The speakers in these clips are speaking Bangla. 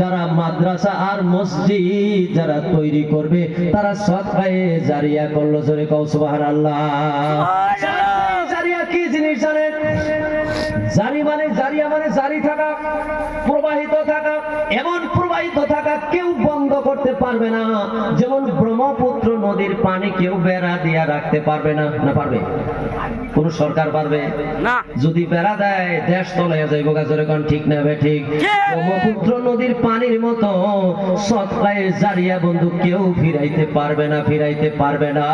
যারা মাদ্রাসা আর মসজিদ যারা তৈরি করবে তারা সদকায়ে জারিয়া করলো। জোরে কও সুবহানাল্লাহ। জারিয়া কি জিনিস জানেন? জারিয়া মানে জারি থাকা, প্রবাহিত থাকা, এমন প্রবাহিত থাকা কেউ বন্ধ করতে পারবে না। যেমন ব্রহ্মপুত্র নদীর পানি কেউ বেড়া দিয়া রাখতে পারবে না। না পারবে? কোন সরকার পারবে না? যদি বেড়া দেয় দেশ তলাইয়া যাইব। গাজরে কোন ঠিক না বে ঠিক? ব্রহ্মপুত্র নদীর পানির মতো সদকায়ে জারিয়া বন্ধু কেউ ফিরাইতে পারবে না, ফিরাইতে পারবে না।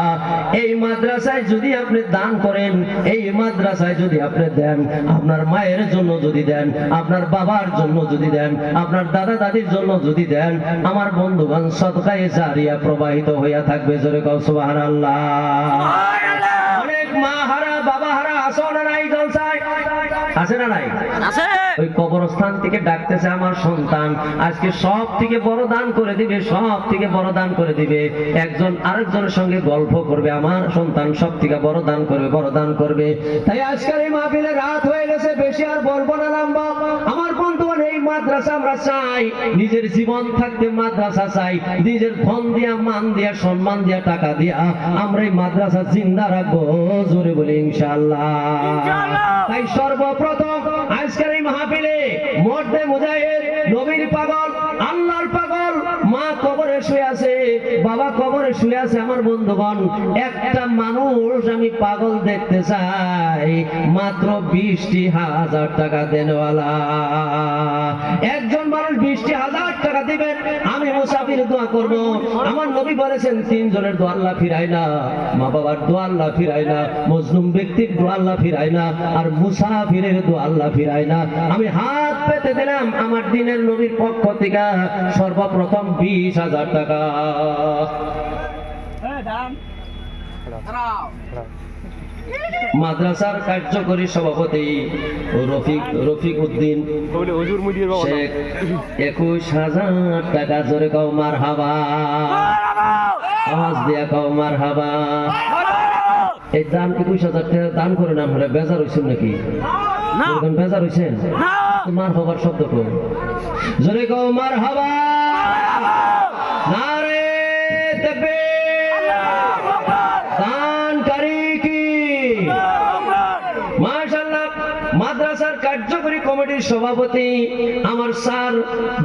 এই মাদ্রাসায় যদি আপনি দান করেন, এই মাদ্রাসায় যদি আপনি দেন, আপনার মায়ের জন্য যদি দেন, আপনার বাবার জন্য যদি দেন, আপনার দাদা দাদির জন্য যদি দেন, আমার বন্ধুগণ সদকায়ে জারিয়া প্রবাহিত হইয়া থাকবে। জোরে কও সুবহানাল্লাহ। অনেক মা হারা বাবা হারা আসো না নাই জলসায়? আছে না নাই? আছে। ওই কবরস্থান থেকে ডাকতেছে আমার সন্তান আজকে সব থেকে বড় দান করে দিবে, সব থেকে বড় দান করে দিবে। একজন আরেকজনের সঙ্গে গল্প করবে, আমার সন্তান সব থেকে বড় দান করবে, বড় দান করবে। তাই আজকের এই মাহফিলে রাত হয়ে গেছে, বেশি আর বলবো না লম্বা। আমার বন্ধুগণ এই মাদ্রাসা আমরা চাই, নিজের জীবন থাকতে মাদ্রাসা চাই, নিজের ধন দিয়া মান দিয়া সম্মান দিয়া টাকা দিয়া আমরা এই মাদ্রাসা জিন্দা রাখবো। জোরে বলি ইনশাআল্লাহ। তাই সর্বপ্রথম আজকের এই মাহফিলে মর্দে মুজাহিদ, নবীর পাগল, আল্লাহর পাগল, মা কবরে শুয়ে আছে, বাবা কবরে শুয়ে আছে। আমার বন্ধুগণ একটা মানুষ আমি পাগল দেখতে চাই, মাত্র 20,000 টাকা দেনওয়ালা। একজন মানুষ 20,000 টাকা দিবেন, আমি মুসাফির দোয়া করব। আমার নবী বলেছেন 3 জনের দোয়া আল্লাহ ফিরায় না, মা বাবার দোয়া আল্লাহ ফিরায় না, মজলুম ব্যক্তির দোয়া আল্লাহ ফিরায় না, আর মুসাফিরের দোয়া আল্লাহ ফিরায় না। আমি হাত পেতে দিলাম আমার দিনের নবীর পক্ষ থেকে সর্বপ্রথম 20,000 টাকা। মাদ্রাসার কার্যকরী সভাপতি রফিক উদ্দিন শেখ 21,000 টাকা। জোরে কও মারহাবা, আওয়াজ দিয়া কও মারহাবা। এই দান 21,000 টাকা দান করে না আমরা বেজার হইছেন নাকি? বেজার হইছেন? মারহাবার শব্দ কও, জোরে কও মারহাবা। নারে তাকবীর। দানকারী কি? মাশাআল্লাহ। মাদ্রাসার কার্যকরী কমিটির সভাপতি আমার স্যার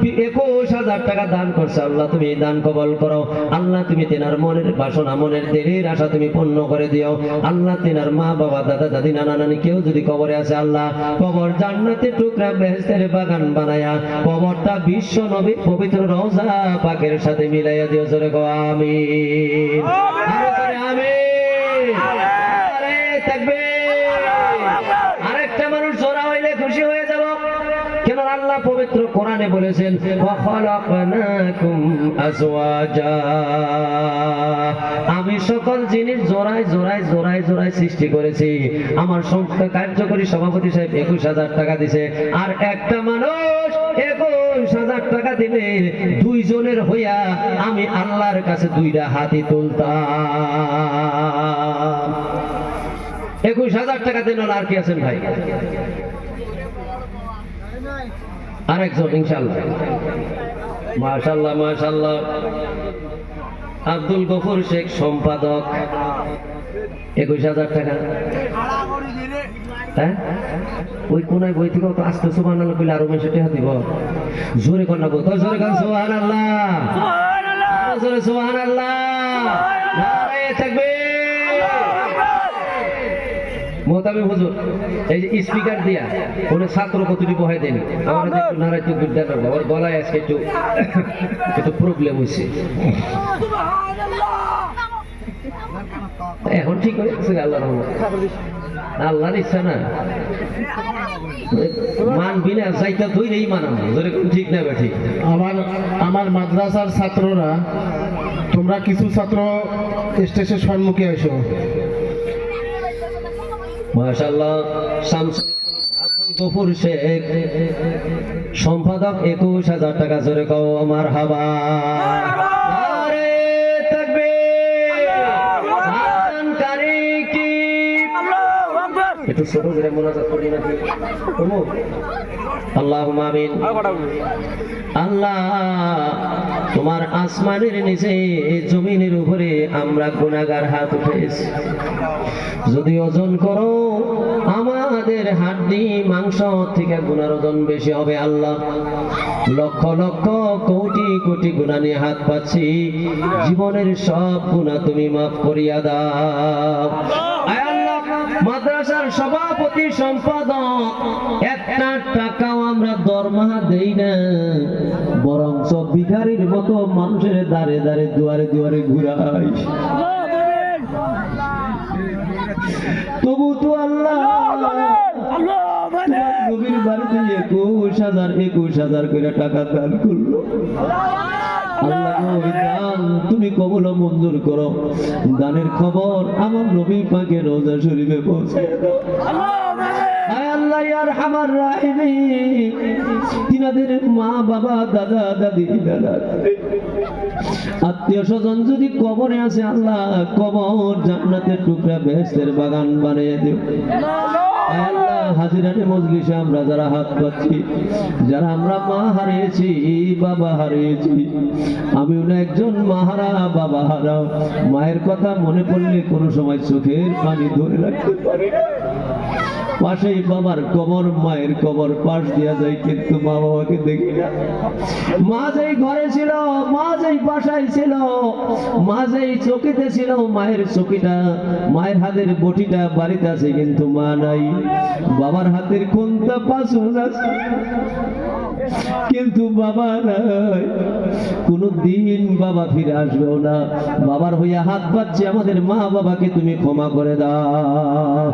21,000 টাকা দান করছে। আল্লাহ তুমি দান কবুল করো। আল্লাহ তুমি তেনার মনের বাসনা, মনের দিলের আশা তুমি পূর্ণ করে দিও। আল্লাহ তেনার মা বাবা দাদা দাদি নানা নানি কেউ যদি কবরে আছে, আল্লাহ কবর জান্নাতের টুকরা বেহেশতের বাগান বানায়া কবরটা বিশ্ব নবী পবিত্র রওজা পাকের সাথে মিলাইয়া দিও। জোরে কও আমিন। আমিন। আরে তাকবীর। আরেকটা মানুষ জোড়া হইলে খুশি হয়ে যাব। কেন? আল্লাহ পবিত্র কোরআনে বলেছেন ওয়া খালাকনাকুম আজওয়াজা, আমি সকল জিনিস জোড়ায় জোড়ায় জোড়ায় জোড়ায় সৃষ্টি করেছি। আমার সংস্থা কার্যকরী সভাপতি সাহেব 21,000 টাকা দিছে। আর একটা মানুষ 21,000 টাকা দিলে 2 জনের হইয়া আমি আল্লাহর কাছে 2টা হাতি তুলতাম। 21,000 টাকা দেন। আর কি আছেন ভাই? আরেকজন ইনশাআল্লাহ। মাশাআল্লাহ মাশাআল্লাহ। আব্দুল গফুর শেখ সম্পাদক 21,000 টাকা। হ্যাঁ ওই কোনায় বই থেকে আস্তে সুবহানাল্লাহ কইলে আরো বেশি টাকা দিব। জোরে কোন না বল, জোরে কোন সুবহানাল্লাহ, সুবহানাল্লাহ, জোরে সুবহানাল্লাহ, নারে তাকবীর। মোহতামি হুজুর এই যে স্পিকার দিয়া কোন ছাত্র কতটি বহাই দেন, আমার একটু নারাই তো বিদ্যা করবো, আমার গলায় আজকে একটু প্রবলেম হয়েছে। এখন ঠিক হয়ে গেছে আল্লাহর রহমত, আল্লাহর ইচ্ছা না। মানবি না চাইটা ধরেই মানাবো, ঠিক না ঠিক? আমার মাদ্রাসার ছাত্ররা, তোমরা কিছু ছাত্র স্টেজের সম্মুখে এসো। মাশাআল্লাহ। শামসুল আব্দুল গফুর শেখ সম্পাদক 21,000 টাকা। জোরে কও মারহাবা, নারে তাকবীর। দানকারী কি? একটু ছোট করে মোনাজাত করি নাকি? আল্লাহুম্মা আমিন। আল্লাহ, তোমার আসমানের নিচে জমিনের উপরে আমরা গুনাহগার হাত উঠেছি, যদি ওজন করো আমাদের হাড্ডি মাংস থেকে গুনার ওজন বেশি হবে। আল্লাহ, লক্ষ লক্ষ কোটি কোটি গুনাহ নিয়ে হাত পাচ্ছি, জীবনের সব গুনাহ তুমি মাফ করিয়া দাও। আয় আল্লাহ, মাদ্রাসার সভাপতি সম্পাদক একটা টাকাও আমরা দরমাহা দেই না, বরঞ্চ ভিখারির মতো মানুষের দাঁড়ে দাঁড়ে দুয়ারে দুয়ারে ঘুরাই, তবু তো আল্লাহ নবীর বাড়িতে 21,000 করে টাকা দান করলো। আল্লাহ ওই দান তুমি কবুল ও মঞ্জুর করো। দানের খবর আমার নবী পাকের রোজা শরীফে পৌঁছে দাও। আয় আল্লাহ ইয়া আরহামার রাহিমিন, তিনাদের মা বাবা দাদা দাদি দাদা আত্মীয় স্বজন যদি কবরে আছে, আল্লাহ কবর জান্নাতের টুকরা বেহেশতের বাগান বানিয়ে দিও। আয় আল্লাহ, হাজিরানে মজলিসে আমরা যারা হাত পাচ্ছি, যারা আমরা মা হারিয়েছি বাবা হারিয়েছি, আমিও না একজন মা হারা বাবা হারা, মায়ের কথা মনে পড়লে কোনো সময় চোখের পানি ধরে রাখতে পারি না। পাশেই বাবার কবর, মায়ের কবর পাশ দিয়া যায়, কিন্তু মা বাবাকে দেখি না। মা যেই ঘরে ছিল, মা যেই বাসায় ছিল, মা যেই চকিতে ছিল, মায়ের চকিটা মায়ের হাতের বটিটা বাড়িতে আছে, কিন্তু মা নাই। বাবার হাতের কোনটা পাশন আছে, কিন্তু বাবা নাই। কোনদিন বাবা ফিরে আসবেও না। বাবার হইয়া হাত পাচ্ছে, আমাদের মা বাবাকে তুমি ক্ষমা করে দাও।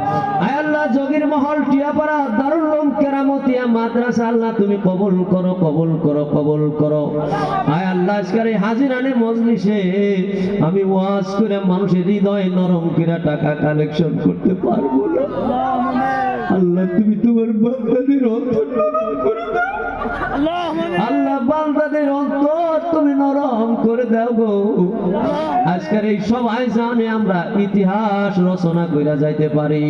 আয় আল্লাহ, যোগীর মহল টিয়াপাড়া দারুল উলুম কেরামতিয়া মাদ্রাসা আল্লাহ তুমি কবুল করো, কবুল করো, কবুল করো। আয় আল্লাহ, আজকের এই হাজিরানে মজলিসে আমি ওয়াজ করে মানুষের হৃদয় নরম করে টাকা কালেকশন করতে পারবো না। আল্লাহ, তুমি তোমার বান্দাদের অন্তর নরম করে দাও। আল্লাহ, বান্দাদের অন্তর তুমি নরম করে দাও গো। আজকের এই সবাই জানে আমরা ইতিহাস রচনা কইরা যাইতে পারি।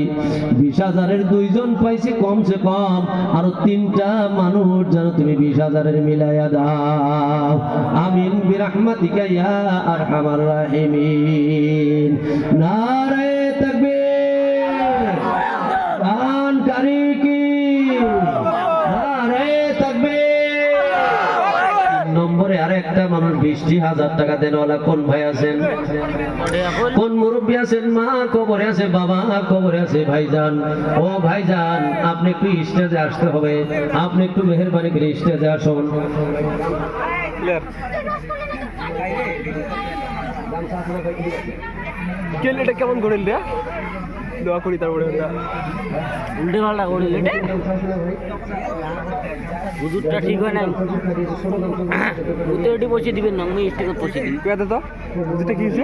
20,000-এর 2 জন পাইছি, কমসে কম আরো 3টা মানুষ যেন তুমি 20,000-এর মিলাইয়া দাও। আমিন বিরহমাতিকা ইয়া আরহামার রাহিমিন। নারে তাকবীর, কানকারী কি নারে তাকবীর। 3 নম্বরে আরেকটা মানুষ 20,000 টাকা দেনওয়ালা কোন ভাই আছেন, কোন মুরব্বী আছেন? মা কবরে আছে, বাবা কবরে আছে। ভাইজান, ও ভাইজান, আপনি একটু স্টেজে আসতে হবে, আপনি একটু মেহেরবানি করে স্টেজে আসুন। কেলেটা কেমন করিল রে? দোয়া করি তারপরে উল্টে পাল্টা করিল এটা হুজুরটা ঠিক হয় নাই। উঠে বসে দিবেন না, আমি স্টেজে বসে দিই। কে দাদা যেটা কি হয়েছে?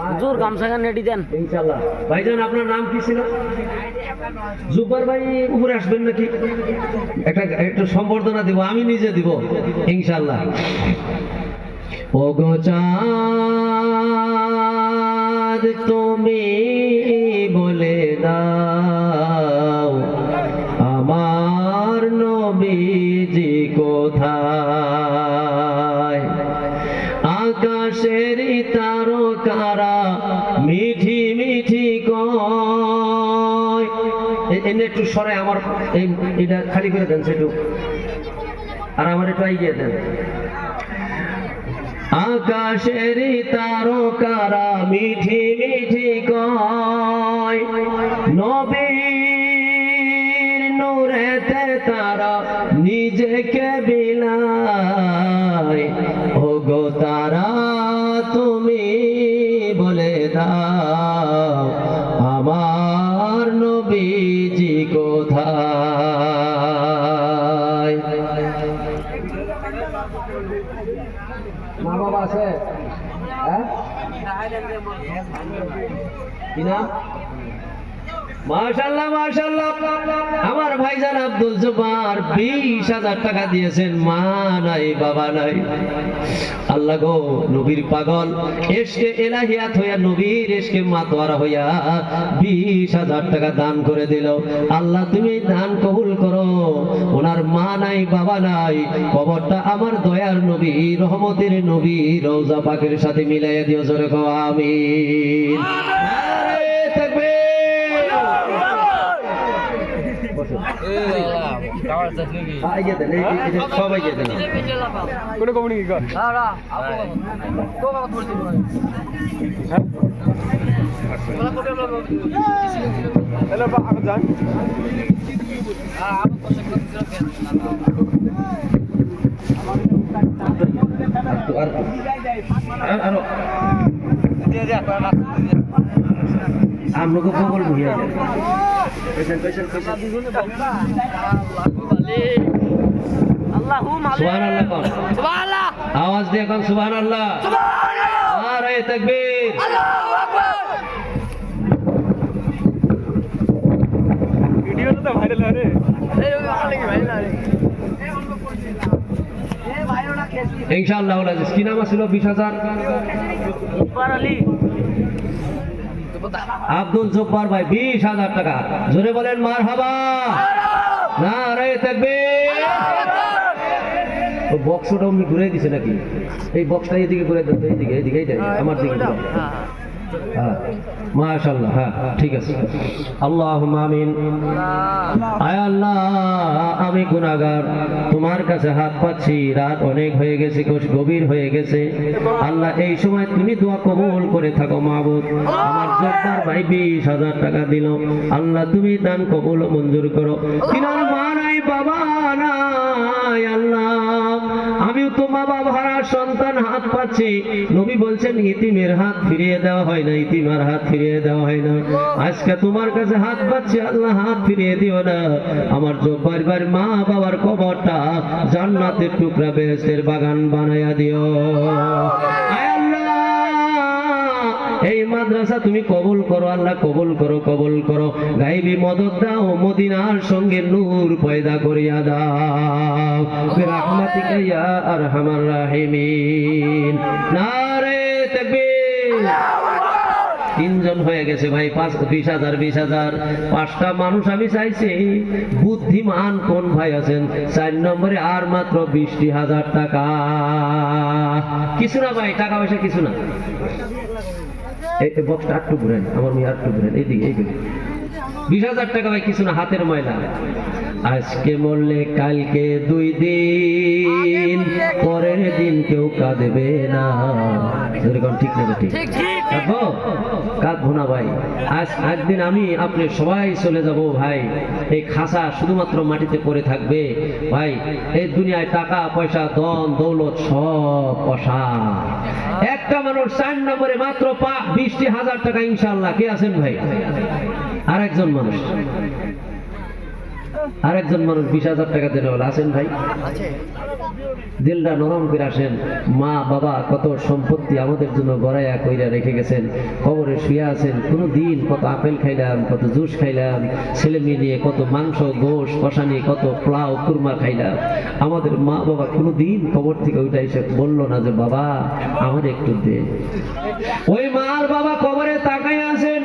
হুজুর গামছা গান রেডি দেন ইনশাআল্লাহ। ভাইজান, আপনার নাম কি ছিল? জুব্বার ভাই উপরে আসবেন নাকি? একটু সম্বর্ধনা দিব, আমি নিজে দিব ইনশাআল্লাহ। ও গো চাঁদ, তুমি বলে দাও আমার নবীজি কোথায়? আকাশের তারকারা মিঠি মিঠি কয়। এনে একটু সরে আমার এটা খালি করে দেন সেটু, আর আমার একটু এগিয়ে দেন। আকাশের তারকারা মিঠি মিঠি কয়, নবীর নূরেতে তারা নিজেকে বিলায়। ওগো তারা, তুমি বলে দাও আমার নবীজি কোথায়? মা বাবা আছে? হ্যাঁ, কি নাম? মাশাআল্লাহ, মাশাআল্লাহ। আমার ভাই ভাইজান আব্দুল জব্বার 20,000 টাকা দিয়েছেন, মা নাই বাবা নাই। আল্লাহ গো, নবীর পাগল এশকে এলাহিয়াত হইয়া, নবীর এশকে মাতোয়ারা হইয়া 20,000 টাকা দান করে দিল। আল্লাহ তুমি দান কবুল করো। ওনার মা নাই বাবা নাই, কবরটা আমার দয়ার নবী রহমতের নবী রওজা পাকের সাথে মিলাইয়া দিও, জোরে কও আমিন। নারে তাকবীর। আইয়ে দেন, এই যে সবাই গিয়ে দেন। কোনো কমনি কি কর হ্যালো আপনি যান আরো আমলোকে কবল ভুইয়া যায়। সুবহানাল্লাহ কোন? আওয়াজ দিয়ে কোন সুবহানাল্লাহ। নারে তাকবীর। ভিডিওটা তো ভাইরাল হয় রে ইনশাআল্লাহ আজিজ। কি নাম ছিল? 20,000 আব্দুল জব্বার ভাই 20,000 টাকা। জোরে বলেন মারহাবা। নারে তাকবীর। ও বক্সটা উনি ঘুরে দিছে নাকি? এই বক্সটা এদিকে ঘুরে দেন, এইদিকে এইদিকে এইদিকে আমার দিকে ঘুরাও। হ্যাঁ মাশাআল্লাহ। হ্যাঁ ঠিক আছে। আল্লাহুম্মা আমিন। আয় আল্লাহ, আমি গুনাহগার, তোমার কাছে হাত পাচ্ছি। রাত অনেক হয়ে গেছে, গভীর হয়ে গেছে। আল্লাহ এই সময় তুমি দোয়া কবুল করে থাকো মাবুদ। আমার জব্বার ভাই 20,000 টাকা দিল, আল্লাহ তুমি দান কবুল মঞ্জুর করো। কিনার মা নাই বাবা নাই, আল্লাহ আমিও তো মা বাবা হারা সন্তান, হাত পাচ্ছি। নবী বলছেন ইতিমের হাত ফিরিয়ে দেওয়া হয় না, ইতিমার হাত ফিরিয়ে দেওয়া হয় না। আজকে তোমার কাছে হাত পাচ্ছি, আল্লাহ হাত ফিরিয়ে দিও না। আমার জব্বার ভাই মা বাবার কবরটা জান্নাতের টুকরা, বেহেশতের বাগান বানায়া দিও। আয় আল্লাহ, এই মাদ্রাসা তুমি কবুল করো আল্লাহ, কবুল করো, কবুল করো। গাইবি মদদ দাও, মদিনার সঙ্গে নূর পয়দা করিয়া দাও বিরহমাতিকা ইয়া আরহামার রাহিমিন। নারে তাকবীর। 3 জন হয়ে গেছে ভাই, 20,000 20,000। 5টা মানুষ আমি চাইছি। বুদ্ধিমান কোন ভাই আছেন? 4 নম্বরে আর মাত্র 20,000 টাকা। কিছু না ভাই, টাকা পয়সা কিছু না। এই বক্সটা একটু ঘুরেন, আমার মেয়ে একটু ঘুরেন, এইদিকে এইদিকে। 20,000 টাকা ভাই কিছু না, হাতের ময়লা। আজকে মরলে কালকে 2 দিন, পরের দিন কেউ কাঁদবে না। ঠিক না? ঠিক কাঁদবো? কাঁদবো না ভাই। আজ একদিন আমি আপনি সবাই চলে যাব ভাই। এই খাসা শুধুমাত্র মাটিতে পড়ে থাকবে ভাই। এই দুনিয়ায় টাকা পয়সা ধন দৌলত সব পশা। একটা মানুষ 4 নম্বরে মাত্র 20,000 টাকা ইনশাআল্লাহ। কে আছেন ভাই? আরেকজন মানুষ 20,000 টাকা দিলে আছেন ভাই? দিলটা নরম করে আসেন। মা বাবা কত সম্পত্তি আমাদের জন্য গড়াইয়া কইরা রেখে গেছেন, কবরে শুয়ে আছেন। কোনো দিন কত আপেল খাইলাম, কত জুস খাইলাম, ছেলে মেয়ে নিয়ে কত মাংস গোশ কষানি, কত পোলাও কুরমা খাইলাম। আমাদের মা বাবা কোনো দিন কবর থেকে ওইটা এসে বললো না যে বাবা আমার একটু দে। ওই মার বাবা কবরে তাকাই আছেন।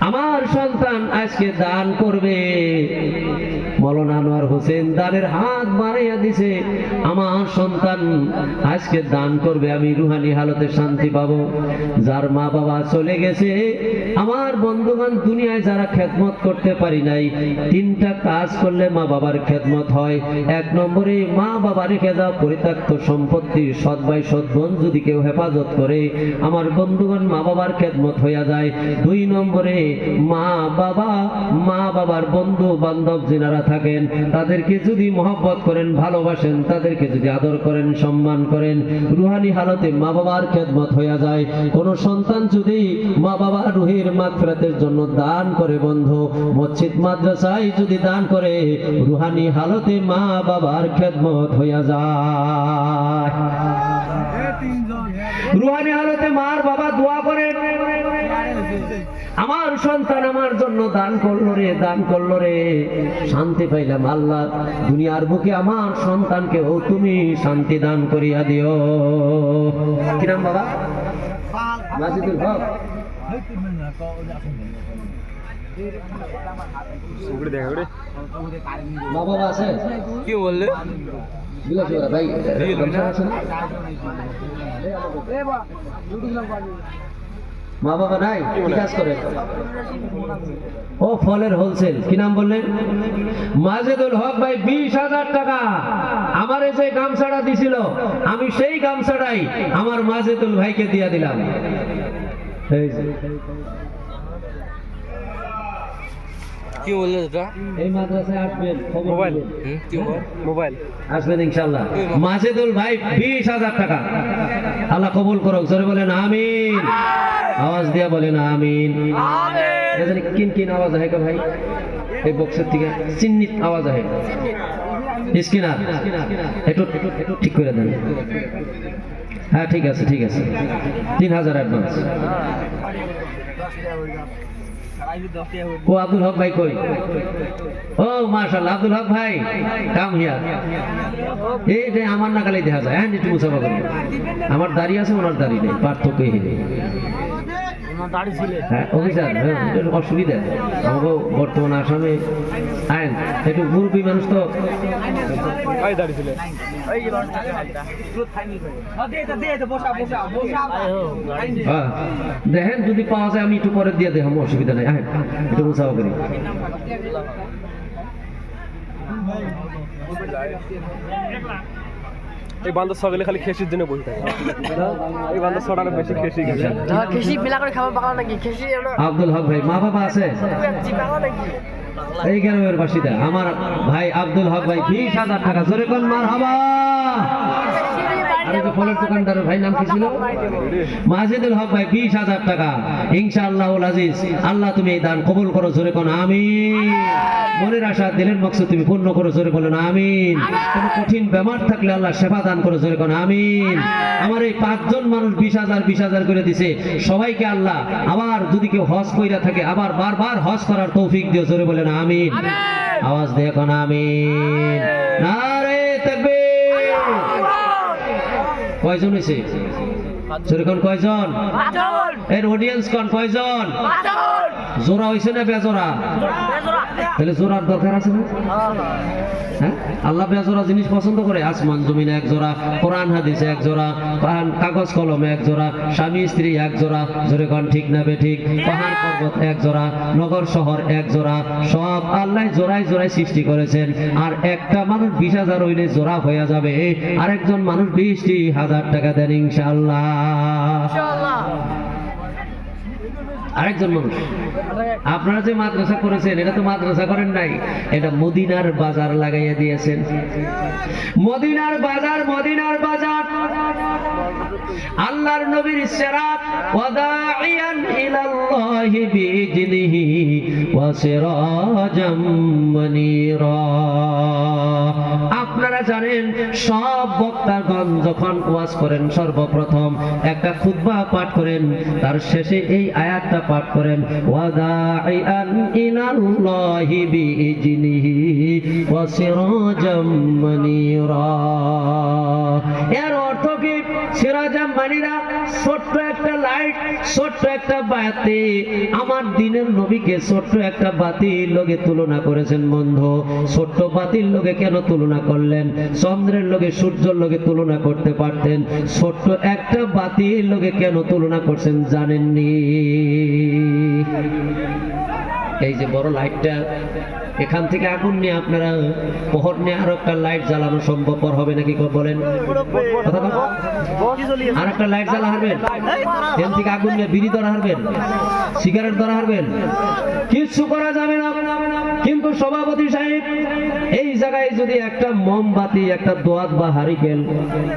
আমার সন্তান আজকে দান করবে। মৌলানা আনোয়ার হোসেন দানের হাত বাড়াইয়া দিছে। আমার সন্তান আজকে দান করবে, আমি রুহানি হালতে শান্তি পাবো। যার মা বাবা চলে গেছে, আমার বন্ধুগণ দুনিয়ায় যারা খেদমত করতে পারি নাই, 3টা কাজ করলে মা বাবার খেদমত হয়। 1 নম্বরে মা বাবা রেখে যাওয়া পরিত্যক্ত সম্পত্তি সৎ ভাই সৎ বোন যদি কেউ হেফাজত করে, আমার বন্ধুগণ মা বাবার খেদমত হইয়া যায়। 2 নম্বরে মা বাবার বন্ধু বান্ধব যারা থাকেন তাদেরকে যদি মহব্বত করেন, ভালোবাসেন, তাদেরকে যদি আদর করেন, সম্মান করেন, রুহানি হালতে মা বাবার খেদমত হইয়া যায়। কোন সন্তান যদি মা বাবার রুহের মাগফিরাতের জন্য দান করে, বন্ধু মসজিদ মাদ্রাসায় যদি দান করে, রুহানি হালতে মা বাবার খেদমত হইয়া যায়। রুহানি হালতে মার বাবা দোয়া করেন। আমার সন্তান আমার জন্য দান করলো রে, দান করলো রে, শান্তি পাইলাম। আল্লাহ দুনিয়ার বুকে আমার সন্তানকেও তুমি শান্তি দান করিয়া দিও। কি নাম বাবা? মাজিদুল হক। মা বাবা আছে? কি বললে? বিলাসী ওরা ভাই গামছা আছে না? মা বাবা নাই, কি কাজ করে? ও ফলের হোলসেল। কি নাম বললেন? মাজেদুল হক ভাই 20,000 টাকা আমার এই যে গামছাটা দিছিল, আমি সেই গামছাটাই আমার মাজেদুল ভাইকে দিয়ে দিলাম। এই যে কি বললে এটা? এই মাদ্রাসায় আসবেন, খবর মোবাইল দিবেন। কি মোবাইল আসবেন ইনশাআল্লাহ। মাজেদুল ভাই 20,000 টাকা আল্লাহ কবুল করুক। জোরে বলেন আমিন। আওয়াজ দিয়া বলেন আমিন। জানি কিন কিন আওয়াজ হয় ভাই, এই বক্সের থেকে চিন্নিত আওয়াজ হয়। স্ক্রিনার একটু ঠিক করে দেন। হ্যাঁ ঠিক আছে, ঠিক আছে। 3,000 অ্যাডভান্স। ও আব্দুল হক ভাই কই? ও মাশাআল্লাহ, আব্দুল হক ভাই কাম হিয়ার। এই যে আমার নাগালে দেখা যায়। হ্যাঁ একটু মুসাফা করুন। আমার দাড়ি আছে, ওনার দাড়ি নেই, পার্থক্য এই। হ্যাঁ অফিসার, একটু অসুবিধা আমাকে বর্তমান আসামে আইন একটু মুরব্বী মানুষ তো। দেখেন যদি পাওয়া যায় আমি একটু পরে দিয়ে দেখাবো, অসুবিধা নেই। আইন একটু মুসাফা করি। এই বান্দর সকালে খালি খেসির জন্য বসে থাকে। এই বান্দর ছটার বেশি খেসি গেছে। খেসি মেলা করে খাবার পাকাও নাকি? খেসি আব্দুল হক ভাই মা বাবা আছে? এই গ্রামের বাসিন্দা আমার ভাই আব্দুল হক ভাই 20,000 টাকা। জোরে কোন মারহাবা। আরে যে ফলের দোকানদারের ভাই নাম কি ছিল? মাজিদুল হক ভাই 20,000 টাকা। ইনশাআল্লাহুল আজিজ আল্লাহ তুমি এই দান কবুল করো। জোরে কোন আমিন। মনের আশা দিলের মকসদ তুমি পূর্ণ করো। জোরে বলেন আমিন। কোন কঠিন বেমার থাকলে আল্লাহ সেবা দান করো। জোরে কোন আমিন। আমার এই 5 জন মানুষ 20,000 করে দিছে, সবাইকে আল্লাহ আবার যদি কেউ হজ কইরা থাকে আবার বারবার হজ করার তৌফিক দিও। জোরে বলেন আমিন। আওয়াজ দিয়ে কোন আমিন। নারে তাকবীর। কয়জন হয়েছে? সেরকম কয়জন? এর অডিয়েন্স কোন কয়জন? জোড়া হয়েছে না বেজোড়া? তাহলে জোড়ার দরকার আছে না? হ্যাঁ আল্লাহ বেজোড়া জিনিস পছন্দ করে। আসমান জমিনে এক জোড়া, কোরআন হাদিসে এক জোড়া, কাগজ কলমে এক জোড়া, স্বামী স্ত্রী এক জোড়া। জোরে কোন ঠিক না বেঠিক? পাহাড় পর্বত এক জোড়া, নগর শহর এক জোড়া। সব আল্লাহ জোড়ায় জোড়ায় সৃষ্টি করেছেন। আর একটা মানুষ 20,000 হইলে জোড়া হয়ে যাবে। আরেকজন মানুষ 20,000 টাকা দেন ইনশাআল্লাহ। আরেকজন মানুষ। আপনারা যে মাদ্রাসা করেছেন এটা তো মাদ্রাসা করেন নাই, এটা মদিনার বাজার লাগাইয়া দিয়েছেন। মদিনার বাজার, মদিনার বাজার আল্লাহর নবীর সিরাত ওয়াদাইয়ান ইলাল্লাহি বিইজনিহি ওয়া সিরাজাম মুনীরা। আপনারা জানেন সব বক্তাগণ যখন ওয়াজ করেন সর্বপ্রথম একটা খুতবা পাঠ করেন, তার শেষে এই আয়াতটা পাঠ করেন ওয়াদাইয়ান ইলাল্লাহি বিইজনিহি ওয়া সিরাজাম মুনীরা। এর অর্থ কি? সিরাজাম মুনীরা ছোট্ট একটা লাইট, ছোট্ট একটা বাতি। আমার দিনের নবীকে ছোট্ট একটা বাতির লগে তুলনা করেছেন বন্ধু। ছোট্ট বাতির লগে কেন তুলনা করলেন? চন্দ্রের লগে সূর্যের লগে তুলনা করতে পারতেন, ছোট্ট একটা বাতির লগে কেন তুলনা করছেন জানেননি? এই যে বড় লাইটটা, এখান থেকে আগুন নিয়ে আপনারা পহর নিয়ে আরো একটা লাইট জ্বালানো সম্ভবপর হবে নাকি বলেন? আর একটা লাইট জ্বালা হারবেন, এখান থেকে আগুন নিয়ে বিড়ি ধরা হারবেন, সিগারেট ধরা হারবেন, কিছু করা যাবে না। কিন্তু সভাপতি সাহেব এই জায়গায় যদি একটা মোমবাতি, একটা দোয়াত বা হারিকেন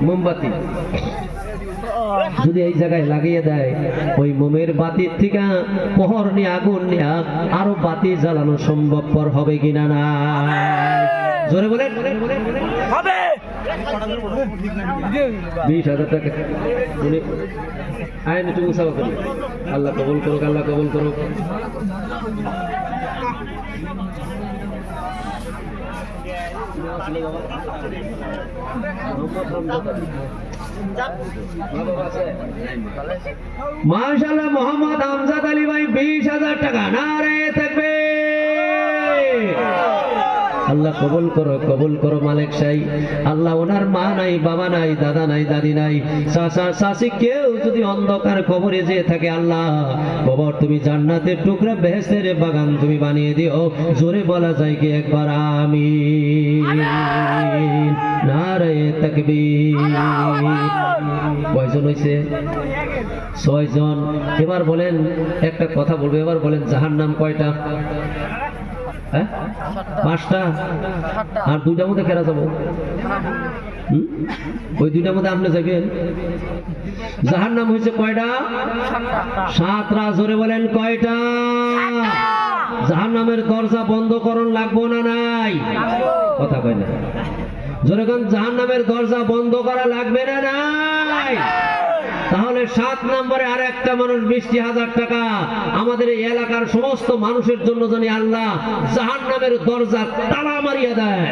মোমবাতি যদি এই জায়গায় লাগিয়ে দেয়, ওই মোমের বাতির থেকে পহর নিয়ে আগুন নিয়ে আরো বাতি জ্বালানো সম্ভবপর হবে কিনা না? জোরে বলেন হবে 20,000 টাকা উনি আইন একটু মুসাফা করবে আল্লাহ কবুল করুক আল্লাহ কবুল করুক মাশাআল্লাহ মোহাম্মদ আমজাদ আলী ভাই 20,000 টাকা নারে থাকবে আল্লাহ কবুল করো মালিক শাহী আল্লাহ ওনার মা নাই বাবা নাই দাদা নাই দাদি নাই চাচা চাচি কেউ যদি অন্ধকার কবরে যেয়ে থাকে আল্লাহ কবর তুমি জান্নাতের টুকরা বেহেশতের বাগান তুমি বানিয়ে দিও জোরে বলা যায় কি একবার আমিন নারে তাকবীর কয়জন হইছে 6 জন এবার বলেন একটা কথা বলবো এবার বলেন জাহান্নাম কয়টা হ্যাঁ 5টা আর 2টার মধ্যে কেরা যাবো ওই 2টার মধ্যে আপনি যাবেন জাহান্নাম হয়েছে কয়টা 7টা জোরে বলেন কয়টা জাহান্নামের দরজা বন্ধ করণ লাগবো না নাই কথা কয় না জোরে কোন জাহান্নামের দরজা বন্ধ করা লাগবে না নাই তাহলে 7 নম্বরে আর একটা মানুষ 20,000 টাকা আমাদের এই এলাকার সমস্ত মানুষের জন্য জানি আল্লাহ জাহান্নামের দরজা তালা মারিয়ে দেয়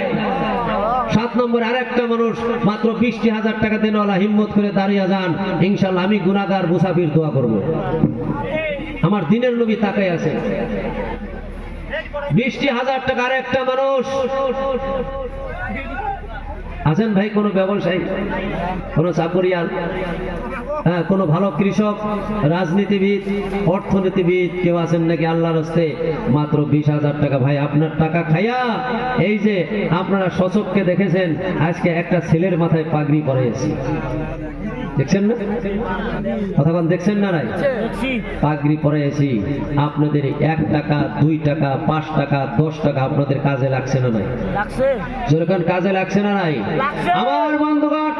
7 নম্বরে আর একটা মানুষ মাত্র 20,000 টাকা দেনওয়ালা হিম্মত করে দাঁড়িয়ে যান ইনশাআল্লাহ আমি গুনাহগার মুসাফির দোয়া করব আমার দিনের নবী তাকাই আছে 20,000 টাকা আর একটা মানুষ আছেন ভাই কোন ব্যবসায়ী কোন চাকরিয়াল হ্যাঁ কোন ভালো কৃষক রাজনীতিবিদ অর্থনীতিবিদ কেউ আছেন নাকি আল্লাহর রাস্তে মাত্র 20,000 টাকা ভাই আপনার টাকা খাইয়া এই যে আপনারা সচককে দেখেছেন আজকে একটা ছেলের মাথায় পাগড়ি পরাইছি দেখছেন না কতক্ষণ দেখছেন না নাই পাগড়ি পরাইছি আপনাদের 1 টাকা 2 টাকা 5 টাকা 10 টাকা আপনাদের কাজে লাগছে না নাই লাগছে যেরকম কাজে লাগছে না নাই আমার বন্ধুগণ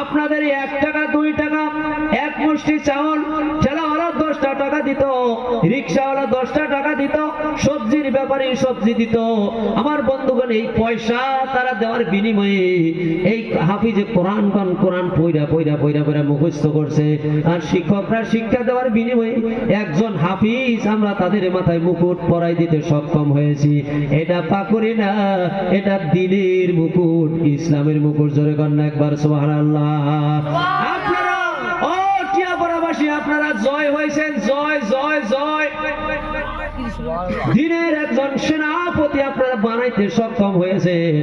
আপনাদের 1 টাকা 2 টাকা এক মুষ্টি চাউল ঠেলাওয়ালা 10টা টাকা দিত রিকশাওয়ালা 10টা টাকা দিত সবজির ব্যাপারী সবজি দিত আমার বন্ধুগণ এই পয়সা তারা দেওয়ার বিনিময়ে এই হাফিজে কোরআন পয়রা মুখস্থ করছে আর শিক্ষকরা শিক্ষা দেওয়ার বিনিময়ে একজন হাফিজ আমরা তাদের মাথায় মুকুট পরাই দিতে সক্ষম হয়েছি এটা পাকুড়ি না এটা দিনের মুকুট ইসলামের মুকুট জোরে কন্যা একবার সুবহানাল্লাহ আপনারা ও টিয়াপাড়াবাসী আপনারা জয় হয়েছেন জয় জয় জয় দিনের একজন সেনাপতি আপনারা বানাইতে সক্ষম হয়েছেন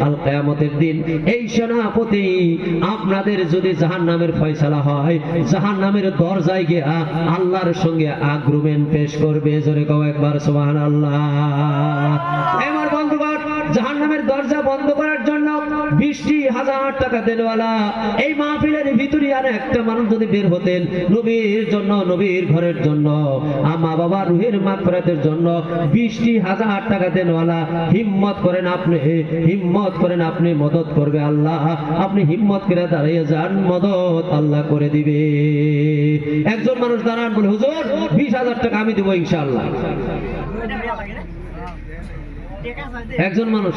আল কিয়ামতের দিন এই সেনাপতি আপনাদের যদি জাহান্নামের ফয়সালা হয় জাহান্নামের দরজায় গিয়ে আল্লাহর সঙ্গে আগ্রুমেন্ট পেশ করবে জোরে কও একবার সুবহানাল্লাহ আমার বন্ধুগণ জাহান্নামের দরজা বন্ধ করার জন্য 20,000 টাকা দেনওয়ালা এই মাহফিলের ভিতরে আর একটা মানুষ যদি বের হতেন নবীর জন্য নবীর ঘরের জন্য মা বাবা রুহের মাগফিরাতের জন্য 20,000 টাকা দেনওয়ালা হিম্মত করেন আপনি মদত করবে আল্লাহ আপনি হিম্মত করে দাঁড়িয়ে যান মদত আল্লাহ করে দিবে একজন মানুষ দাঁড়ান বলে হুজুর 20,000 টাকা আমি দেব ইনশাআল্লাহ একজন মানুষ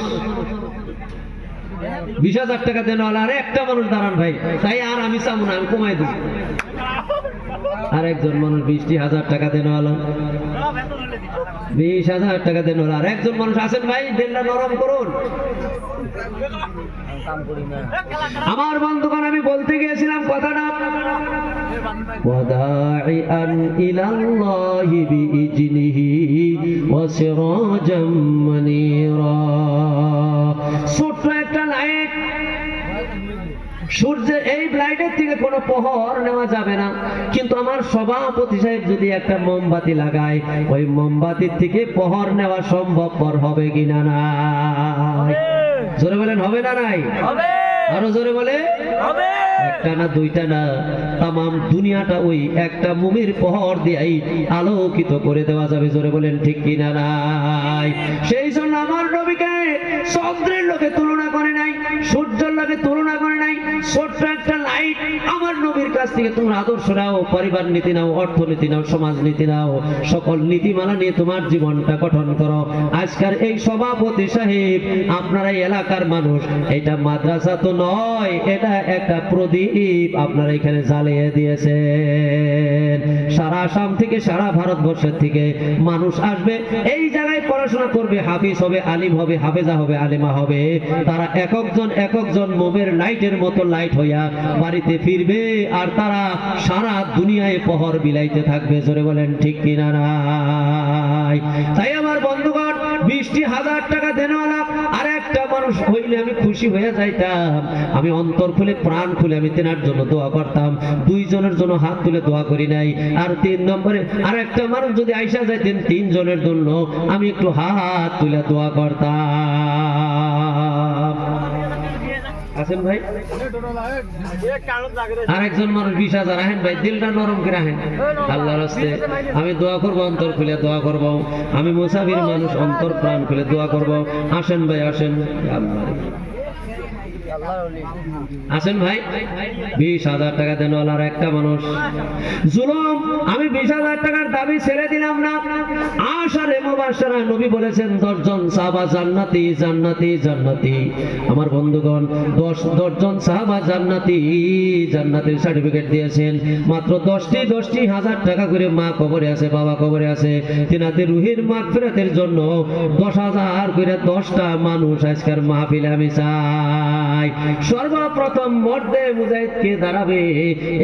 20,000 টাকা দেন আর একটা মানুষ দাঁড়ান ভাই তাই আর আমি চাবো না আমি কমাই দেব আর একজন মানুষ 20,000 টাকা দেন 20,000 টাকা দেন আর একজন মানুষ আছেন ভাই দেনটা নরম করুন আমার বন্ধুগণ আমি বলতে গিয়েছিলাম কথাটা ওয়াদাইআন ইলাল্লাহি বিইজনিহি ওয়া সিরাজাম মুনীরা ছোট্ট একটা লাইট সূর্যের এই লাইটের থেকে কোনো প্রহর নেওয়া যাবে না কিন্তু আমার সভাপতি সাহেব যদি একটা মোমবাতি লাগায় ওই মোমবাতির থেকে প্রহর নেওয়া সম্ভবপর হবে কিনা না জোরে বলেন হবে না নাই আরো জোরে বলে একটা না দুইটা না তামাম দুনিয়াটা ওই একটা মুমির প্রহর দিয়েই আলোকিত করে দেওয়া যাবে জোরে বলেন ঠিক কিনা নাই সেই জন্য আমার নবীকে চন্দ্রের লোকে তুলনা করে নাই সূর্যের লোকে তুলনা করে নাই ছোট্ট একটা লাইট আমার নবীর কাছে কাছ থেকে তোমরা আদর্শ নাও, পরিবার নীতি নাও, অর্থনীতি নাও, সমাজ নীতি নাও, সকল নীতিমালা নিয়ে তোমার জীবনটা গঠন করো। আজকের এই সভাপতি সাহেব, আপনারা এই এলাকার মানুষ, এটা মাদ্রাসা তো নয়, এটা একটা প্রদীপ আপনারা এখানে জ্বালিয়ে দিয়েছেন। সারা আসাম থেকে, সারা ভারতবর্ষের থেকে মানুষ আসবে, এই জায়গায় পড়াশোনা করবে, হাফিজ হবে, আলিম হবে, হাফেজা হবে, আলিমা হবে। তারা একজন মোমের লাইটের মতো লাইট হইয়া বাড়িতে ফিরবে, আর তারা সারা দুনিয়ায় পহর বিলাইতে থাকবে। জোরে বলেন ঠিক কিনা নাই? তাই আমার বন্ধুগণ, 20,000 টাকা দেনওয়ালা আর একটা মানুষ হইলে আমি খুশি হয়ে যাইতাম। আমি অন্তর খুলে, প্রাণ খুলে আমি তেনার জন্য দোয়া করতাম। 2 জনের জন্য হাত তুলে দোয়া করি নাই। আর 3 নম্বরে আর একটা মানুষ যদি আইসা যাইতেন 3 জনের জন্য, আমি একটু হাত তুলে দোয়া করতাম। আছেন ভাই? আর একজন মানুষ 20,000 আহেন ভাই, দিলটা নরম করে আহেন আল্লাহর রাস্তে। আমি দোয়া করবো, অন্তর খুলে দোয়া করব। আমি মুসাফির মানুষ, অন্তর প্রাণ খুলে দোয়া করব। আসেন ভাই, আসেন। আসেন ভাই। 20,000 টাকা দেন আর একটা মানুষ। জুলুম, আমি 20,000 টাকার দাবি ছেড়ে দিলাম না। আশারে মুবাশশারা, নবী বলেছেন 10 জন সাহাবা জান্নাতি, জান্নাতি, জান্নাতি। আমার বন্ধুগণ, 10 জন সাহাবা জান্নাতি, জান্নাতের সার্টিফিকেট দিয়েছেন। মাত্র 10টি 1,000 টাকা করে মা কবরে আছে, বাবা কবরে আছে। তিনাদের রুহের মাগফিরাতের জন্য 10,000 করে 10টা মানুষ আজকের মাহফিলে আমি চাই। সর্বপ্রথম মর্দে মুজাহিদকে দাঁড়াবে,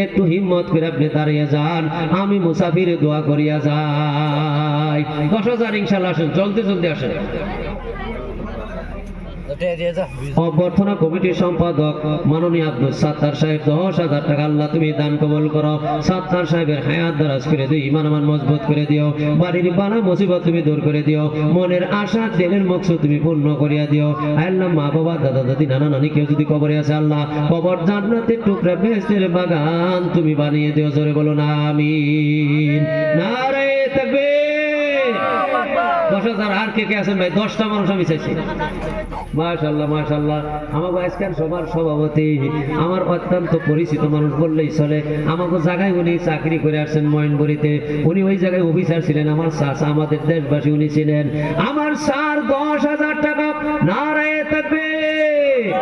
একটু হিম্মত করে আপনি দাঁড়িয়ে যান, আমি মুসাফির দোয়া করিয়া যাই। 10,000 ইনশাআল্লাহ। আসেন, জলদি জলদি আসেন। অভ্যর্থনা কমিটির সম্পাদক মাননীয় আব্দুল সাত্তার সাহেব, 10,000 টাকা আল্লাহ তুমি দান কবুল করো। সাত্তার সাহেবের হায়াত দারাজ করে দিও, ঈমান আমান মজবুত করে দিও, বাড়ির বালা মুসিবত তুমি দূর করে দিও, মনের আশা দিলের মকসুদ তুমি পূর্ণ করিয়া দিও। আল্লাহ, মা বাবা, দাদা দাদি, নানা নানি কেউ যদি কবরে আছে, আল্লাহ কবর জান্নাতের টুকরা বেহেশতের বাগান তুমি বানিয়ে দিও। জোরে বলো না আমিন। নারে তাকবীর। 10,000 আর কে কে আছেন ভাই? 10টা মানুষ আমি চাইছি। মাশাআল্লাহ, মাশাআল্লাহ। আমাকে আজকাল সবার সভাপতি, আমার অত্যন্ত পরিচিত মানুষ বললেই চলে। আমাকে জায়গায় উনি চাকরি করে আসছেন ময়নবুড়িতে, উনি ওই জায়গায় অফিসার ছিলেন। আমার চাচা, আমাদের দেশবাসী উনি ছিলেন। আমার স্যার 10,000 টাকা। নারায়ে তাকবীর।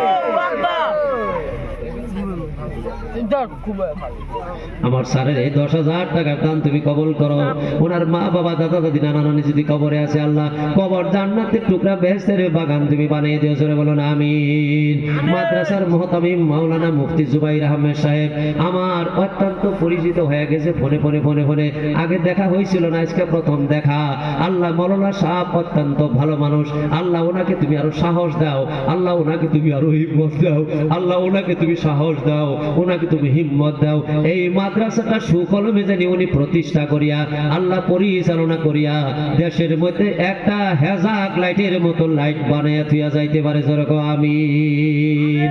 আমার স্যারের এই 10,000 টাকার দান তুমি কবুল করো। ওনার মা বাবা, দাদা দাদি, নানা নানি যদি কবরে আছে, আল্লাহ কবর জান্নাতের টুকরা বেহেশতের বাগান তুমি বানিয়ে দিও। জোরে বলুন আমিন। মাদ্রাসার মুহতামিম মাওলানা মুফতি জুবাইর আহমেদ সাহেব আমার অত্যন্ত পরিচিত হয়ে গেছে। ফোনে ফোনে ফোনে ফোনে আগে দেখা হয়েছিল না, আজকে প্রথম দেখা। আল্লাহ মৌলানা সাহেব অত্যন্ত ভালো মানুষ। আল্লাহ ওনাকে তুমি আরো সাহস দাও, আল্লাহ ওনাকে তুমি আরো হিম্মত দাও, আল্লাহ ওনাকে তুমি সাহস দাও, ওনাকে তুমি হিম্মত দাও। এই মাদ্রাসাটা সুকলমে জানি উনি প্রতিষ্ঠা করিয়া, আল্লাহ পরিচালনা করিয়া দেশের মধ্যে একটা হেজাক লাইটের মতো লাইট বানাইয়া থুইয়া যাইতে পারে। যেরকম আমিন।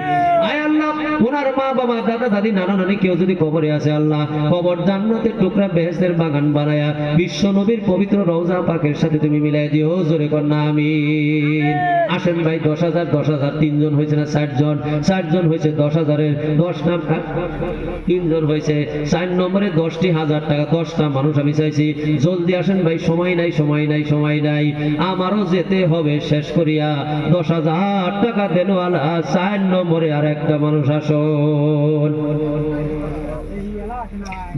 আয় আল্লাহ, ওনার মা বাবা, দাদা দাদি, নানা নানি কেউ যদি কবরে আছে, আল্লাহ কবর জান্নাতের টুকরা বেহেশতের বাগান বানায়া বিশ্ব নবীর পবিত্র রওজা পাকের সাথে তুমি মিলাই দিও। জোরে কন্যা আমিন। আসেন ভাই। 10,000 10,000 3 জন হয়েছে না 60 জন? 60 জন হয়েছে। 10,000-এর 10 নাম 3 জন হয়েছে। 4 নম্বরে 10টি 1,000 টাকা। 10টা মানুষ আমি চাইছি। জলদি আসেন ভাই, সময় নাই, সময় নাই, সময় নাই। আমারও যেতে হবে শেষ করিয়া। 10,000 টাকা দেনওয়ালা 4 নম্বরে আর একটা মানুষ আসুন।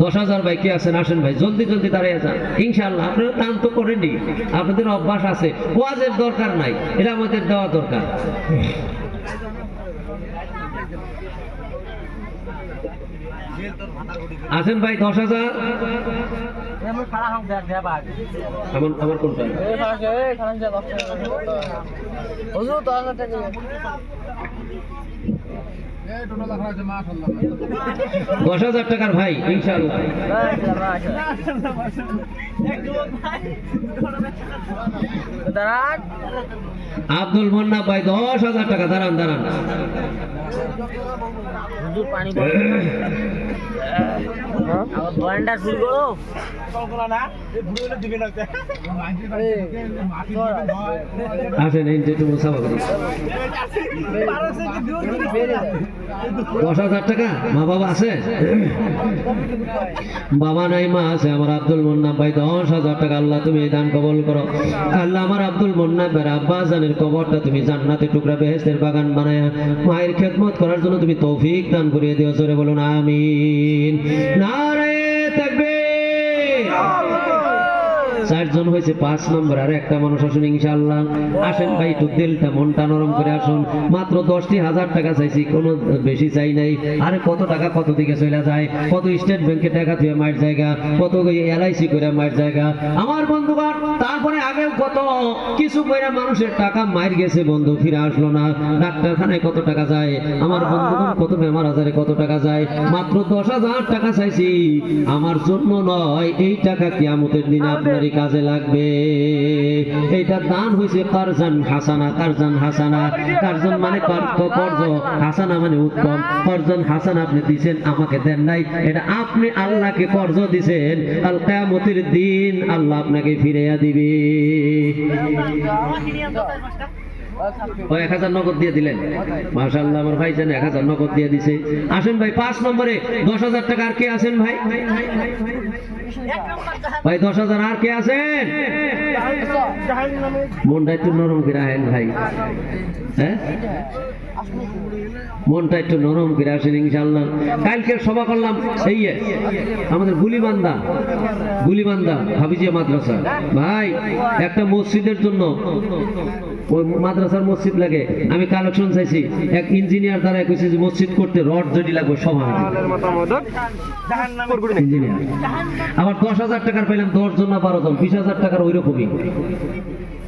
10,000 ভাই কে আছেন? আসেন ভাই, জলদি জলদি দাঁড়িয়ে যান। ইনশাআল্লাহ আপনারা দান তো করেননি, আপনাদের অভ্যাস আছে। ওয়াজের দরকার নাই, এটা আমাদের দেওয়া দরকার। আছেন ভাই? 10,000। আমার কোনটা? 10,000 টাকার ভাই ইনশাআল্লাহ। আব্দুল মোন্না ভাই 10,000 টাকা। দাঁড়ান দাঁড়ান, হুজুর পানি বল আবার ব্লেন্ডার শুরু করো। আসেন এই যেটু মুসাফা করি। 10,000 টাকা। মা বাবা আছে? বাবা নাই মা আছে। আমার আব্দুল মোন্না ভাই 10,000 টাকা। আল্লাহ তুমি এই দান কবুল করো। আল্লাহ আমার আব্দুল মোন্না ভাইয়ের আব্বা জানের কবরটা তুমি জান্নাতে টুকরা বেহেশতের বাগান বানায় মায়ের খেদমত করার জন্য তুমি তৌফিক দান করিয়ে দিও। জোরে বলুন আমিন। নারে তাকবীর। 4 জন হয়েছে, 5 নম্বর আর একটা মানুষ আসুন ইনশাআল্লাহ। আসেন ভাই, একটু দিলটা মনটা নরম করে আসুন। মাত্র 10,000 টাকা চাইছি, কোনো বেশি চাই নাই। আরে কত টাকা কত দিকে চলে যায়, কত স্টেট ব্যাংকে টাকা দিয়ে মায়ের জায়গা, কত এলআইসি করে মায়ের জায়গা আমার বন্ধুগণ। তারপরে আগেও কত কিছু করে মানুষের টাকা মায়ের গেছে বন্ধু, ফিরে আসলো না। ডাক্তারখানায় কত টাকা যায় আমার বন্ধুগণ, কত বেমার আজারে কত টাকা যায়। মাত্র 10,000 টাকা চাইছি, আমার জন্য নয়, এই টাকা কিয়ামতের দিনে আপনারই কাজে লাগবে। এইটা দান হয়েছে কারজান হাসানা। কারজান হাসানা, কারজান মানে কর্জ, হাসানা মানে উত্তম। কারজান হাসানা আপনি দিবেন, আমাকে দেন নাই। এটা আপনি আল্লাহকে কর্জ দিবেন, কাল কিয়ামতের দিন আল্লাহ আপনাকে ফিরিয়ে দিবে। 1000 নগদ দিয়ে দিলেন, মাশাআল্লাহ। আমার ভাই জান 1000 নগদ দিয়ে দিছে। আসেন ভাই 5 নম্বরে 10,000 টাকা। আর কে আছেন ভাই? ভাই 10,000 আর কে আছেন? মনটা একটু নরম করে আহেন ভাই, হ্যাঁ মনটা একটু নরম করে আসেন ইনশাআল্লাহ। কালকে সভা করলাম এই আমাদের গুলিবান্ধা হাফিজিয়া মাদ্রাসা। ভাই একটা মসজিদের জন্য, ওই মাদ্রাসার মসজিদ লাগে, আমি কালেকশন চাইছি। এক ইঞ্জিনিয়ার দ্বারা কইছে যে মসজিদ করতে রড যদি লাগবে সব হবে ইঞ্জিনিয়ার। আবার 10,000 টাকার পাইলাম 10 জন না 12 জন, 20,000 টাকার ওই রকমই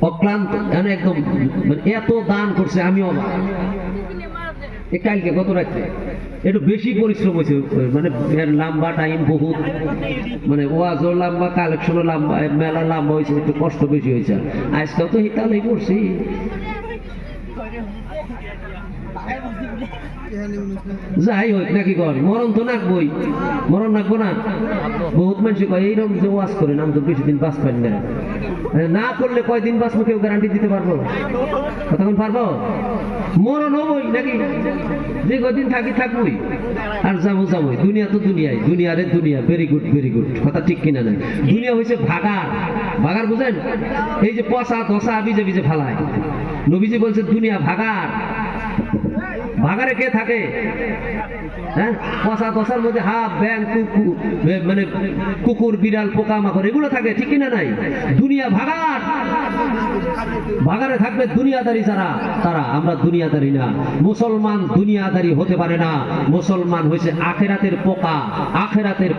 অক্লান্ত, একদম এত দান করছে। আমি অবাক। কালকে গত রাত্রে একটু বেশি পরিশ্রম হয়েছে, মানে লম্বা টাইম বহুত, মানে ওয়াজও লম্বা, কালেকশনও লম্বা, মেলা লম্বা হয়েছে, একটু কষ্ট বেশি হয়েছে। আজকাল তো হিতালেই করছি। যাই হোক নাকি কর, মরণ তো নাকবই, মরণ নাকবো না। বহুত মানুষ কয় এইরকম যে ওয়াজ করেন আমি তো বেশি দিন বাঁচ পাই না। না করলে কয়দিন বাঁচবো কেউ গ্যারান্টি দিতে পারবো? কতক্ষণ পারবো? মরণ হবই নাকি, যে কয়দিন থাকি থাকবই, আর যাবোই। দুনিয়া তো দুনিয়ায়, দুনিয়ারে দুনিয়া। ভেরি গুড, ভেরি গুড, কথা ঠিক কিনা নাই? দুনিয়া হয়েছে ভাগার বুঝেন? এই যে পচা ধসা বিজে বিজে ফালায়। নবীজি বলছে দুনিয়া ভাগারে কে থাকে? হ্যাঁ, পচা দশার মধ্যে হাফ ব্যাং, মানে কুকুর, বিড়াল, পোকা মাকড় এগুলো থাকে, ঠিক কিনা নাই? দুনিয়া ভাগারে থাকবে দুনিয়াদারি যারা, তারা। আমরা দুনিয়াদারি না। মুসলমান দুনিয়াদারি হতে পারে না। মুসলমান হয়েছে আখেরাতের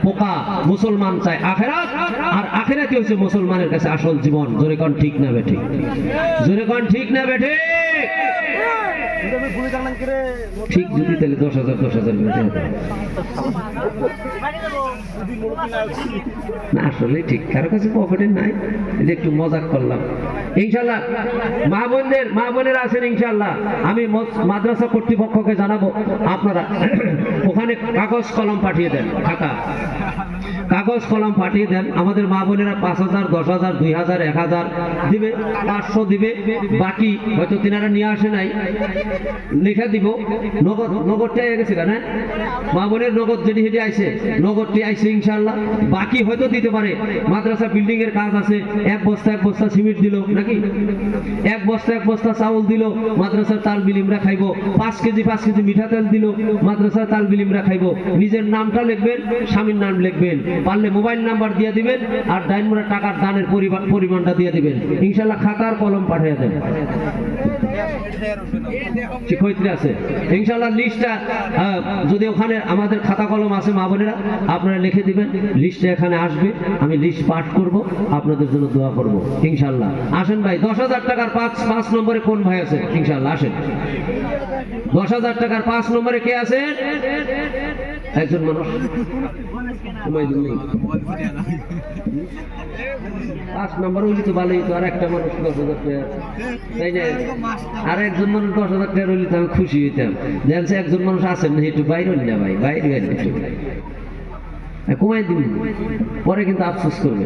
পোকা। মুসলমান চায় আখেরাত, আর আখেরাতই হয়েছে মুসলমানের কাছে আসল জীবন। জোরে কোন ঠিক না বেঠে? জোরে কোন ঠিক না বেঠে? ঠিক যদি তাহলে 10,000 না, আসলে ঠিক কারো কাছে পকেটে নাই, একটু মজাক করলাম। ইনশাল্লাহ মা বোনেরা আছেন ইনশাল্লাহ। আমি মাদ্রাসা কর্তৃপক্ষকে জানাবো, আপনারা ওখানে কাগজ কলম পাঠিয়ে দেন, কাগজ কলম পাঠিয়ে দেন। আমাদের মা বোনেরা 5,000, 10,000, 2,000, 1,000 দিবে, 500 দিবে। বাকি হয়তো তিনারা নিয়ে আসে নাই, লিখে দিব। নগদটা গেছে কেন? মা বোনের নগদ যদি হেঁটে আইছে, নগদটি আইছে ইনশাল্লাহ। বাকি হয়তো দিতে পারে। মাদ্রাসা বিল্ডিং এর কাজ আছে, এক বস্তা সিমেন্ট দিল নাকি, এক বস্তা চাউল দিল, মাদ্রাসার তালবিলিমরা খাইব। 5 কেজি মিঠা তেল দিল, মাদ্রাসার তালবিলিমরা খাইব। নিজের নামটা লিখবেন, স্বামীর নাম লিখবেন, পারলে মোবাইল নাম্বার দিয়ে দিবেন, আর ডাইনমোড়া টাকার দানের পরিমাণটা দিয়ে দিবেন। ইনশাল্লাহ খাতার কলম পাঠিয়ে দেন। শিক্ষয়িত্রী আছে ইনশাল্লাহ। লিস্টটা যদি ওখানে আমাদের খাতা কলম আছে, মা বোনেরা আপনারা লিখে দিবেন, লিস্টটা এখানে আসবে, আমি লিস্ট পাঠ করব, আপনাদের জন্য দোয়া করব ইনশাল্লাহ। আসেন ভাই 10,000 টাকার 5 নম্বরে কোন ভাই আছে? ইনশাল্লাহ আসেন। 10,000 টাকার 5 নম্বরে কে আছে? একজন মানুষ। 5 নম্বর হইলে তো ভালোই তো, আর একটা মানুষ 10,000 টাকা, তাই না? আর একজন মানুষ 10,000 টাকা হইলে তো আমি খুশি হইতাম। জানছে একজন মানুষ আছেন না, একটু বাইরে হইলে না ভাই, বাইরে হইলে একটু কমাই দিন, পরে কিন্তু আফসোস করবে।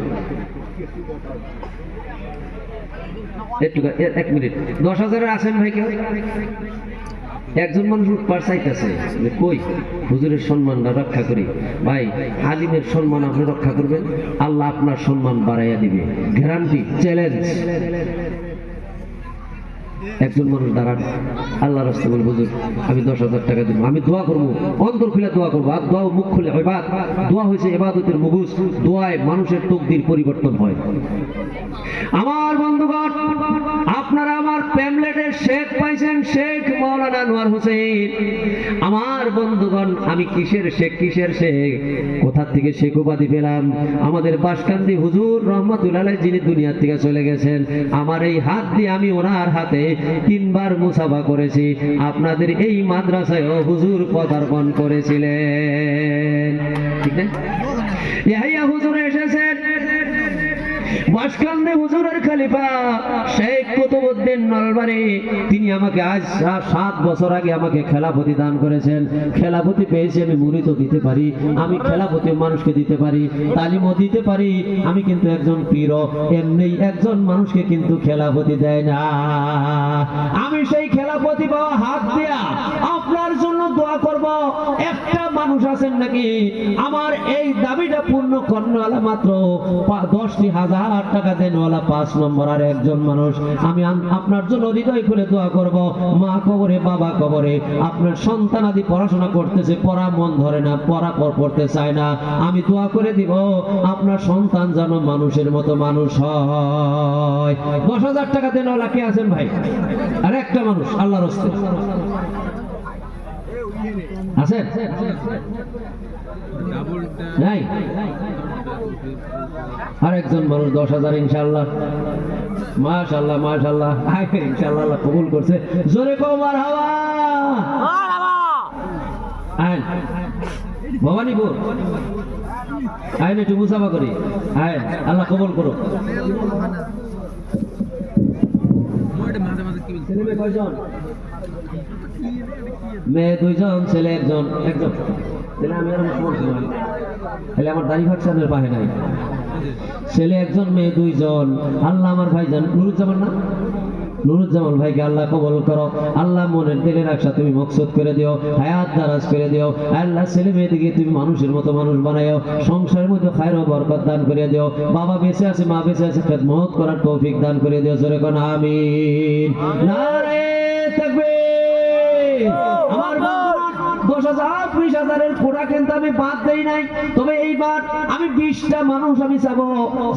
একটু 1 মিনিট, 10,000 আছেন ভাই কেউ? একজন মানুষ উৎপার চাইতেছে, কই হুজুরের সম্মানটা রক্ষা করি। ভাই, আলিমের সম্মান আপনি রক্ষা করবেন, আল্লাহ আপনার সম্মান বাড়াইয়া দিবে, গ্যারান্টি, চ্যালেঞ্জ। একজন মানুষ দাঁড়ান, আল্লাহ রাস্তা বলে, হুজুর আমি 10,000 টাকা দিব, আমি দোয়া করবো, অন্তর খুলে দোয়া করবো। আর দোয়া মুখ খুলে ইবাদত, দোয়া হয়েছে ইবাদতের মুগুজ, দোয়ায় মানুষের তকদির পরিবর্তন হয়। আমার বন্ধুগণ, আপনারা আমার প্যামলেটের শেখ পাইছেন, শেখ মাওলানা আনোয়ার হোসেন। আমার বন্ধুগণ, আমি কিসের শেখ, কিসের শেখ, কোথা থেকে শেখ উপাধি পেলাম? আমাদের বাসকান্দি হুজুর রহমাতুল্লাহ আলাইহি যিনি দুনিয়া থেকে চলে গেছেন, আমার এই হাত দিয়ে আমি ওনার হাতে 3 বার মুসাফা করেছি। আপনাদের এই মাদ্রাসায়ও হুজুর পদার্পণ করেছিলেন, ঠিক না? ইয়াহিয়া হুজুর এসেছেন, বাসকান্দি হুজুরের খলিফা শেখ কুতুবউদ্দিন নলবাড়ি, তিনি আমাকে আজ 7 বছর আগে আমাকে খেলাফতি দান করেছেন। খেলাফতি পেয়েছি, আমি মুরিদও দিতে পারি, আমি খেলাফতি মানুষকে দিতে পারি, তালিমও দিতে পারি। আমি কিন্তু একজন পীর, এমনি একজন মানুষকে কিন্তু খেলাফতি দেয় না। আমি সেই খেলাফতি পাওয়া হাত দিয়া আপনার জন্য দোয়া করব। একটা মানুষ আছেন নাকি আমার এই দাবিটা পূর্ণ করনেওয়ালা, মাত্র 10,000 টাকা দেনওয়ালা 5 নম্বর আর একজন মানুষ। আমি আপনার জন্য হৃদয় খুলে দোয়া করব। মা কবরে, বাবা কবরে, আপনার সন্তান আদি পড়াশোনা করতেছে, পড়া মন ধরে না, পড়া পড়তে চায় না, আমি দোয়া করে দিব আপনার সন্তান যেন মানুষের মতো মানুষ হয়। 10,000 টাকা দেনওয়ালা কে আছেন ভাই? আর একটা মানুষ, আল্লাহর রাস্তে আছেন? নাই? আর একজন মানুষ 10,000 ইনশাআল্লাহ, মাশাআল্লাহ মাশাআল্লাহ, ইনশাআল্লাহ আল্লাহ কবুল করছে। জোরে কও মারহাবা। আইন ভবানীপুর, আইন একটু মুসাফা করি, আইন আল্লাহ কবুল করো। ছেলে মেয়ে কয়জন? মেয়ে 2জন, ছেলে 1জন। তাহলে আমি আর মুসলমান, তাহলে আমার দাড়ি ফাঁকসানের পাহে নাই। ছেলে 1জন, মেয়ে 2জন। আল্লাহ আমার ভাইজান নুরুজ্জামান, না নুরুজ্জামান ভাইকে আল্লাহ কবুল করো। আল্লাহ মনের দিলের আশা তুমি মকসুদ করে দিও, হায়াত দারাজ করে দিও। আল্লাহ ছেলে মেয়েদিকে তুমি মানুষের মতো মানুষ বানাইও, সংসারের মধ্যে খায়র ও বরকত দান করে দিও। বাবা বেঁচে আছে, মা বেঁচে আছে, খেদমত করার তৌফিক দান করে দিও। জোরে কোন আমিন। নারে তাকবীর। আমার 10,000 20,000-এর কোটা কিন্তু আমি বাদ দেই নাই, তবে এইবার আমি 20টা মানুষ আমি চাবো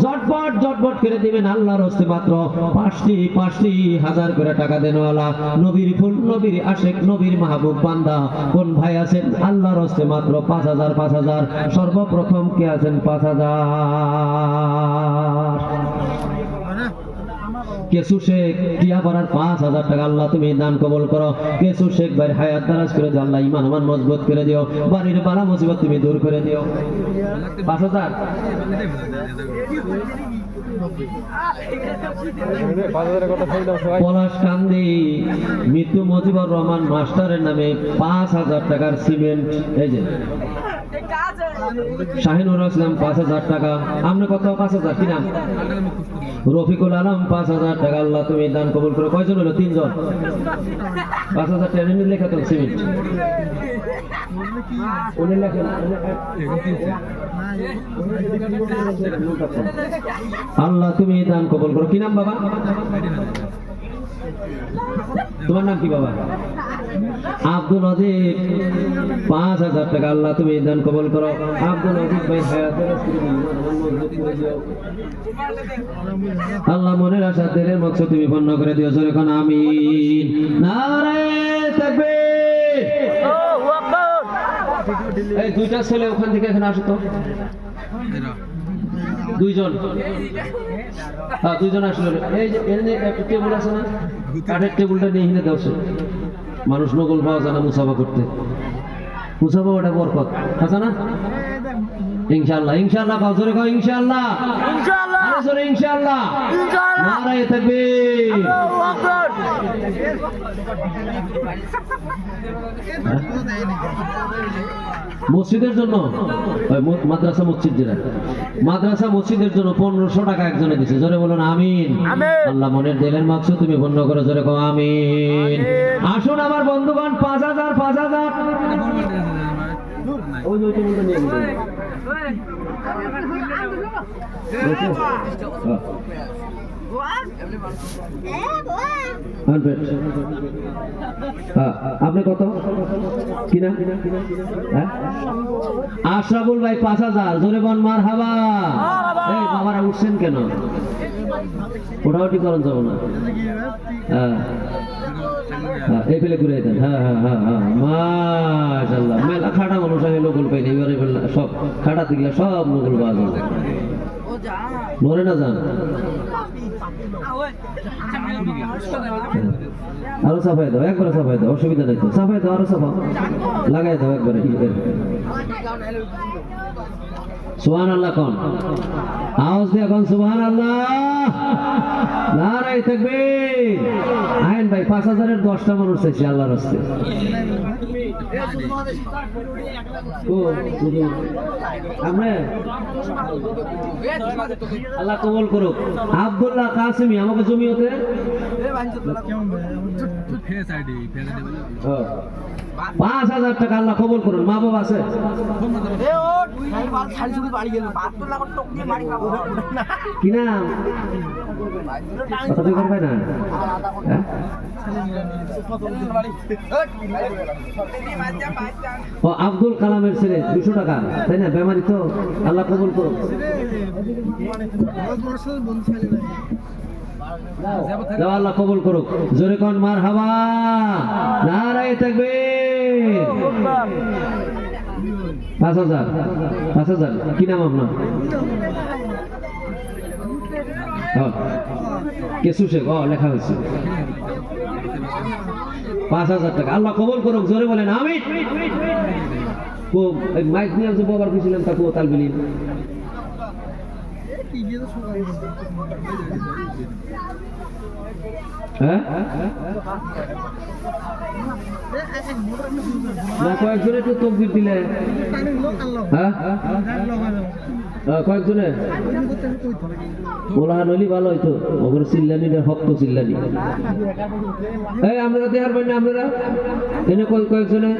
জটপট করে দিবেন আল্লাহর হস্তে। মাত্র 5টি হাজার করে টাকা দেনওয়ালা, নবীর ফুল, নবীর আশেক, নবীর মাহবুব বান্দা কোন ভাই আছেন? আল্লাহর হস্তে মাত্র 5,000। সর্বপ্রথম কে আছেন? 5,000। কেসু শেখ টিয়াপাড়ার 5,000 টাকা আল্লাহ তুমি দান কবুল করো। কেসু শেখ ভাই হায়াত দারাজ করে দিও, আল্লাহ ঈমান আমার মজবুত করে দিও, বাড়ির বালা মুসিবত তুমি দূর করে দিও। 5,000। পলাশকান্দি মৃত্যু মুজিবুর রহমান মাস্টারের নামে 5,000 টাকার সিমেন্ট। এই যে শাহিনুর ইসলাম 5,000 টাকা। আপনি কত? 5,000। কি নাম? রফিকুল আলম 5,000 টাকা আল্লাহ তুমি দান কবুল করো। কয়জন হলো? 3জন। 5,000 টাকা লেখা তো সিমেন্ট আল্লাহ তুমি দান কবুল করো। কি নাম বাবা? তোমার নাম কি বাবা? আব্দুল আজিজ 5,000 টাকা আল্লাহ তুমি দান কবুল করো। আব্দুল আজিজ ভাই হায়াত আল্লাহ মনের আশা দিলের মকসদ তুমি পূর্ণ করে দিও। জোরে কোন আমিন। নারে তাকবীর। এই 2টা ছেলে ওখান থেকে এখানে আসো তো। 2জন। হ্যাঁ 2জন আসলো। এই যে এখানে একটা টেবিল আছে না, কাঠের টেবিলটা নিয়ে এখানে দাও। মানুষ নকল পাওয়া যায় না মুসাফা করতে। মুসাফা ওটা বরকত আছে না? ইনশাআল্লাহ ইনশাআল্লাহ। জোরে কও ইনশাআল্লাহ। জোরে জোরে ইনশাআল্লাহ। ইনশাআল্লাহ। নারায়ে তাকবীর। আল্লাহু আকবার। মসজিদের জন্য ওই মাদ্রাসা মসজিদ যেটা, মাদ্রাসা মসজিদের জন্য 1500 টাকা একজনে দিছে। জোরে বলুন আমিন। আমিন। আল্লাহ মনের দিলের মাকসুদ তুমি পূর্ণ করো, জোরে কও আমিন। আসুন আমার বন্ধুগণ, 5000 5000 ওই যে ওইটা বলতে নিয়ে গেলেন। আপনি কত কিনা? হ্যাঁ? আশরাফুল ভাই 5000। জোরে বল মারহাবা। এই বাবারা উঠছেন কেন? ওটাওটি করন যাব না। হ্যাঁ এই ফেলে ঘুরে দেন। হ্যাঁ হ্যাঁ হ্যাঁ হ্যাঁ মাশাআল্লাহ। মেলা খাটা মানুষ আমি নকল পাইনি, এবারে সব খাটা দিলে সব নকল পাওয়া যাবে। মরে না যান। আরো সাফাই দাও, একবারে সাফাই দাও, অসুবিধা নেই তো। সাফাই দাও, আরো সাফা লাগাই দাও একবারে। সুবহানাল্লাহ কোন আওয়াজ দিয়ে কোন সুবহানাল্লাহ। নারায়ে তাকবীর। আইন ভাই 5000 এর 10টা মানুষ চাইছে আল্লাহর রাস্তায়। আল্লাহ কবুল করুক। আব্দুল্লাহ কাসিমি আমাকে জমিয়তে 5000 টাকা আল্লাহ কবুল করুন। মা বাবা আছে? কি নাম? কথা তুই করবে না? হ্যাঁ? ও আব্দুল কালামের ছেলে 200 টাকা, তাই না? বেমারি তো, আল্লাহ কবুল করুন। দাও, আল্লাহ কবুল করুক। জোরে কোন মারহাবা। নারায়ে তাকবীর। 5000 5000 কি নাম আপনার? কেসু শেখ। লেখা হয়েছে 5000 টাকা। আল্লাহ কবুল করুক। জোরে বলেন আমিন। মাইক নিয়ে যে বাবার খুঁজছিলাম তা কোথাল বিলি। হ্যাঁ না কয়েকজনে একটু তকবির দিলে। হ্যাঁ কয়েকজনে বলা নইলি ভালো হইতো। ওগুলো চিল্লানি ভক্ত চিল্লানি। এই আপনারা দেখার পাই না? আপনারা এনে কয়েকজনে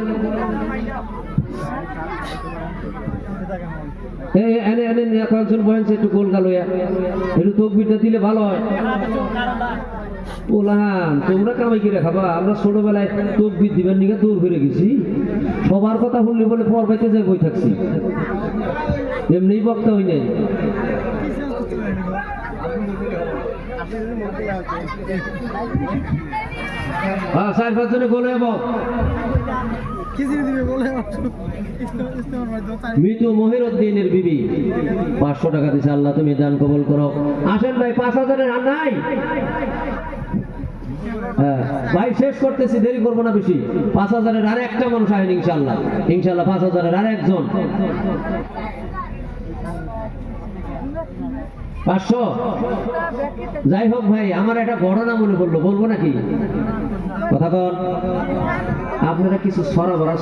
এনে এনে কয়েকজন বয়স একটু গোল গালো একটু তকবিরটা দিলে ভালো হয়। ওলান তোমরা কামাই করে খাবা। আমরা ছোটবেলায় তকবির দিবেন নিকে দূর করে গেছি। সবার কথা শুনলে বলে পর পাইতে যাই বই থাকছি। এমনি বক্তা হই নাই। হ্যাঁ 4-5 জনে গোলে যাব। মৃত্যু মহিরুদ্দিনের বিবি 500 টাকা দিছে। আল্লাহ তুমি দান কবুল করো। আসেন ভাই 5000 এর আর নাই। হ্যাঁ ভাই শেষ করতেছি, দেরি করবো না বেশি। 5000 এর আর একটা মানুষ আইন ইনশাআল্লাহ। ইনশাআল্লাহ 5000 এর আর একজন। 500 যাই হোক ভাই, আমার একটা ঘটনা মনে পড়লো, বলবো নাকি? কথা বল। আপনারা কিছু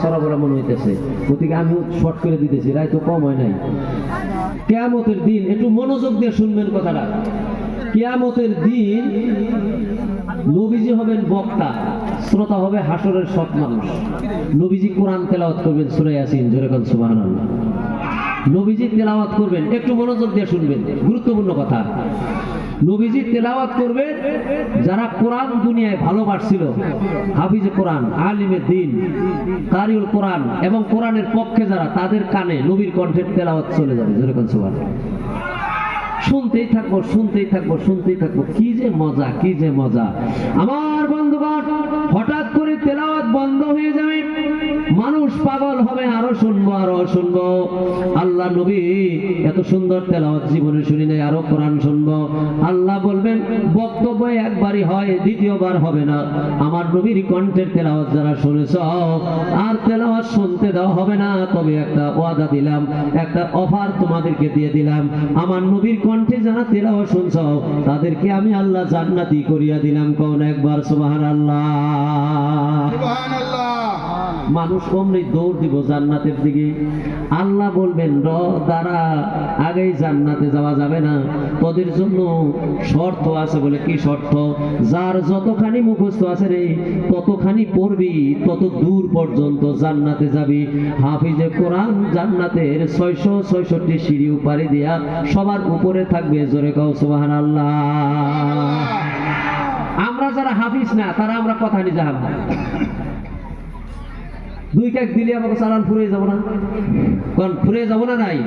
সরাবরা মনে হইতেছে, ওদিকে আমি শর্ট করে দিতেছি। রায় তো কম হয় নাই। কিয়ামতের দিন একটু মনোযোগ দিয়ে শুনবেন কথাটা। কিয়ামতের দিন নবীজি হবেন বক্তা, শ্রোতা হবে হাসরের সব মানুষ। নবীজি কোরআন তেলাওয়াত করবেন সূরা ইয়াসিন। জোরে বলেন সুবহানাল্লাহ। নবীজি তেলাওয়াত করবেন, একটু মনোযোগ দিয়ে শুনবেন, গুরুত্বপূর্ণ কথা। নবীজি তেলাওয়াত করবেন যারা কোরআন দুনিয়ায় ভালোবাসছিল, হাফিজে কোরআন, আলিমে দ্বীন, কারিউল কোরআন এবং কোরআনের পক্ষে যারা, তাদের কানে নবীর কণ্ঠের তেলাওয়াত চলে যাবে। জোরে বলেন সুবহানাল্লাহ। শুনতেই থাকবো, শুনতেই থাকবো, শুনতেই থাকবো। কি যে মজা, কি যে মজা। আমার বন্ধুগণ, হঠাৎ করে তেলাওয়াত বন্ধ হয়ে যাবে, মানুষ পাগল হবে, আরো শুনবো, আরো শুনবো। আল্লাহ নবী এত সুন্দর তেলাওয়াত জীবনে শুনি নাই, আরো কোরআন শুনবো। আল্লাহ বলবেন বক্তব্য একবারই হয়, দ্বিতীয়বার হবে না। আমার নবীর কণ্ঠের তেলাওয়াত যারা শুনেছ আর তেলাওয়াত শুনতে দেওয়া হবে না। তবে একটা ওয়াদা দিলাম, একটা অফার তোমাদেরকে দিয়ে দিলাম, আমার নবীর কণ্ঠে যারা তেলাওয়াত শুনছ তাদেরকে আমি আল্লাহ জান্নাতি করিয়া দিলাম। কোন একবার সুবহানাল্লাহ। মানুষ অমনি দৌড় দিব জান্নাতের দিকে। আল্লাহ বলবেন র দ্বারা আগেই জান্নাতে যাওয়া যাবে না, তোদের জন্য শর্ত আছে। বলে কি শর্ত? যার যতখানি মুখস্থ আছে রে ততখানি পড়বি, তত দূর পর্যন্ত জান্নাতে যাবি। হাফিজে কোরআন জান্নাতের 666 সিঁড়ি পাড়ি দিয়া সবার উপরে থাকবে। জোরে কও সুবহানাল্লাহ। আমরা যারা হাফিজ না তারা আমরা কথা নিয়ে যাব, দুই কাক দিলে আমাকে চালান ফুরিয়ে যাবো না? কোন ফুরিয়ে যাবো না? নাই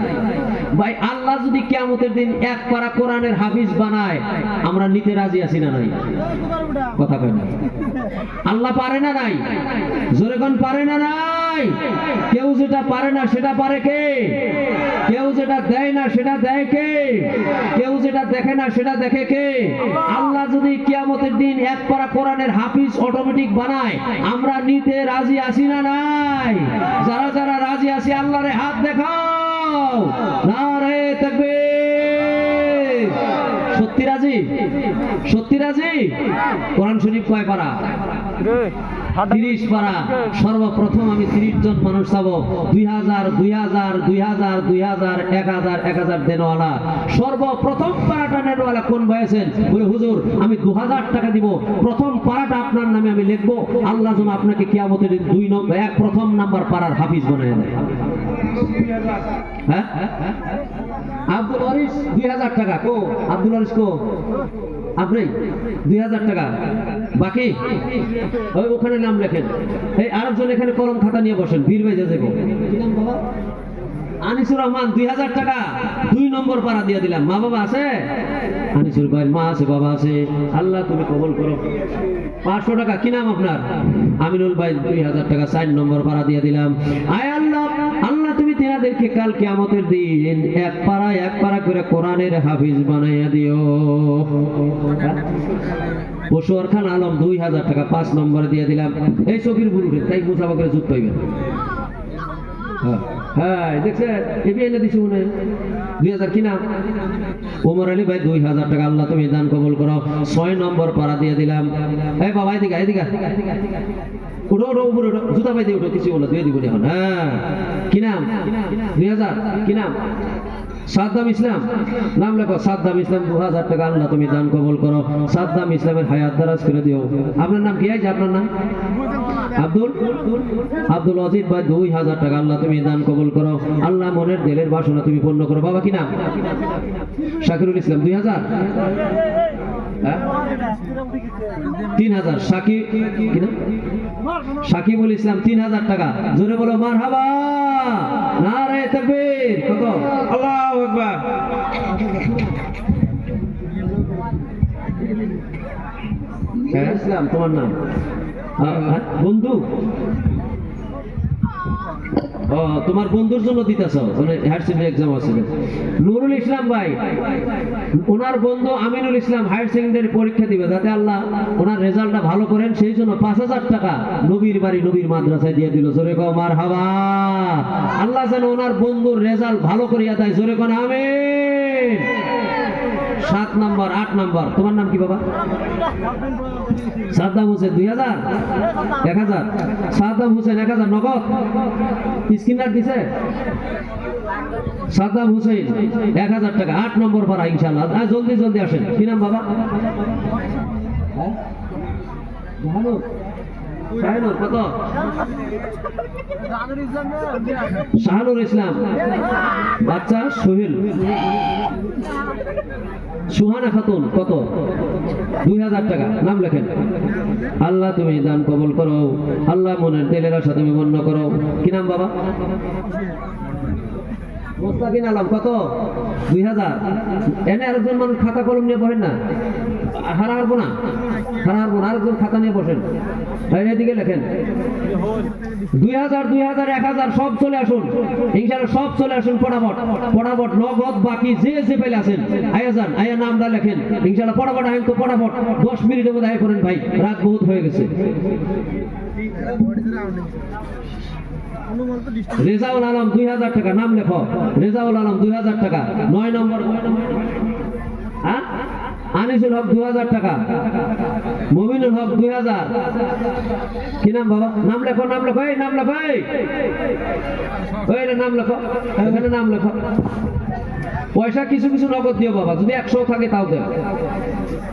ভাই, আল্লাহ যদি কিয়ামতের দিন এক পারা কোরআনের হাফিজ বানায় আমরা নিতে রাজি আছি না? নাই কথা কয় না? আল্লাহ পারে না? নাই জোরে কোন পারে না? নাই। কেউ যেটা পারে না সেটা পারে কে? কেউ যেটা দেয় না সেটা দেয় কে? কেউ যেটা দেখে না সেটা দেখে কে? আল্লাহ যদি কিয়ামতের দিন এক পারা কোরআনের হাফিজ অটোমেটিক বানায় আমরা নিতে রাজি আছি না? নাই। যারা যারা রাজি আছি আল্লাহরে হাত দেখাও। নারে তাকবীর। সত্যি রাজি? সত্যি রাজি? কোরআন শরীফ কয় পারা? 30 পারা। সর্বপ্রথম আমি 30 জন মানুষ চাবো। 2000 2000 2000 2000 1000 1000 দেনওয়ালা। সর্বপ্রথম পারাটা নেনওয়ালা কোন বয়সেন? বলে হুজুর আমি 2000 টাকা দিব, প্রথম পারাটা আপনার নামে আমি লিখবো। আল্লাহ যেন আপনাকে কিয়ামতের দিন 2 নম্বর প্রথম নাম্বার পারার হাফিজ বানায় দেয়। হ্যাঁ, আব্দুল ওয়ারিস 2000 টাকা। কো আব্দুল ওয়ারিস কো? আপনি 2000 টাকা বাকি ওই ওখানে নাম লেখেন। এই আরেকজন এখানে কলম খাতা নিয়ে বসেন, বীর ভাই যাবো। আনিসুর রহমান 2000 টাকা 2 নম্বর পারা দিয়ে দিলাম। মা বাবা আছে? আনিসুর ভাই মা আছে, বাবা আছে। আল্লাহ তুমি কবুল করো। 500 টাকা। কি নাম আপনার? আমিনুল ভাই 2000 টাকা 4 নম্বর পারা দিয়ে দিলাম। আয় আল্লাহ, আল্লাহ তুমি তেনাদেরকে কাল কিয়ামতের দিন এক পারা করে কোরআনের হাফিজ বানাইয়া দিও। বসুয়ার খান আলম 2000 টাকা 5 নম্বর দিয়ে দিলাম। এই চকির বুড়ুকে তাই মুসাফা করে যুক্ত হইবেন। হ্যাঁ দেখছে এবি এনে দিছি মনে 2000। কি নাম? ওমর আলী ভাই 2000 টাকা। আল্লাহ তুমি দান কবুল করো। 6 নম্বর পারা দিয়ে দিলাম। এই বাবা এদিকে এদিকে উঠো উঠো উপরে উঠো, জুতা পাই দিয়ে উঠো, কিছু বলো দিয়ে দিব এখন। হ্যাঁ কি নাম? 2000। কি নাম? সাদ্দাম ইসলাম। নাম লেখো সাদ্দাম ইসলাম 2000 টাকা। আল্লাহ তুমি দান কবুল করো। সাদ্দাম ইসলামের হায়াত দারাজ করে দিও। আপনার নাম কি? আছে আপনার নাম? আব্দুল আজিজ ভাই 2000 টাকা। আল্লাহ তুমি দান কবুল করো। আল্লাহ মনের দিলের বাসনা তুমি পূর্ণ করো। বাবা কি নাম? শাকিরুল ইসলাম 2000। 3000। সাকিবুল ইসলাম 3000 টাকা। জোরে বলো মারহাবা। নারে তাকবীর। কত? আল্লাহু আকবার। ইসলাম তোমার নাম? বন্ধু? ও তোমার বন্ধুর জন্য দিতেছ, মানে হায়ার সেকেন্ডারি এক্সাম আছে। নুরুল ইসলাম ভাই, ওনার বন্ধু আমিনুল ইসলাম হায়ার সেকেন্ডারি পরীক্ষা দিবে, যাতে আল্লাহ ওনার রেজাল্টটা ভালো করেন সেই জন্য 5000 টাকা নবীর বাড়ি নবীর মাদ্রাসায় দিয়ে দিল। জোরে কও মারহাবা। আল্লাহ যেন ওনার বন্ধুর রেজাল্ট ভালো করিয়া দেয়। জোরে কোন আমিন। 7 নম্বর 8 নম্বর। তোমার নাম কি বাবা? সাদ্দাম হোসেন 2000 1000। সাদ্দাম হোসেন 1000 নগদ স্ক্রিনার দিছে। সাদ্দাম হোসেন 1000 টাকা 8 নম্বর পারা ইনশাআল্লাহ। জলদি জলদি আসেন। কি নাম বাবা? শাহানুর। কত? শাহানুর ইসলাম। বাচ্চা সোহেল। সুহানা খাতুন। কত? 2000 টাকা। নাম লেখেন। আল্লাহ তুমি দান কবুল করো। আল্লাহ মনের দিলের আশা তুমি পূর্ণ করো। কি নাম বাবা? মোস্তাকিন আলম কত? 2000। এনে আরেকজন মানুষ খাতা কলম নিয়ে বসেন না, হারা হারবো না, হারা হারবো না, আরেকজন খাতা নিয়ে বসেন, এদিকে লেখেন। 2000, 2000, 1000 সব চলে আসুন ইনশাআল্লাহ, সব চলে আসুন ফটাফট ফটাফট, নগদ বাকি যে যে পেলে আছেন আয়া যান, আয়া নামটা লেখেন ইনশাআল্লাহ, ফটাফট আইন তো ফটাফট 10 মিনিটের মধ্যে আয় করেন ভাই, রাত বহুত হয়ে গেছে। রেজাউল আলম 2000 টাকা, নাম লেখো। রেজাউল আলম 2000 টাকা, 9 নম্বর। হ্যাঁ, আনিসুল হক 2000 টাকা, মুমিনুল হক 2000। কি নাম বাবা? নাম লেখো, নাম লেখো, এই নাম লেখো, এই নাম লেখো, এখানে নাম লেখো। পয়সা কিছু কিছু নগদ দিও বাবা, যদি 100 থাকে তাও দেও,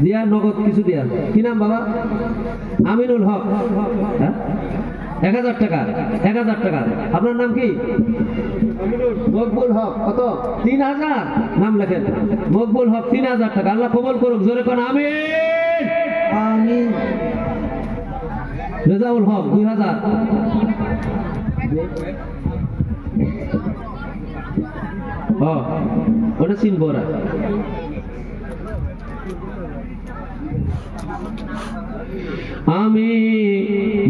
দিয়া নগদ কিছু দিয়া। কি নাম বাবা? আমিনুল হক। হ্যাঁ, 1000 টাকা, 1000 টাকা। আপনার নাম কি? মকবুল হক। কত? 3000। নাম লেখেন, মকবুল হক 3000 টাকা। আল্লাহ কবুল করুক, জোরে কোন আমিন। আমিন। রেজাউল হক 2000। ওটা চিনবো ওরা। আমি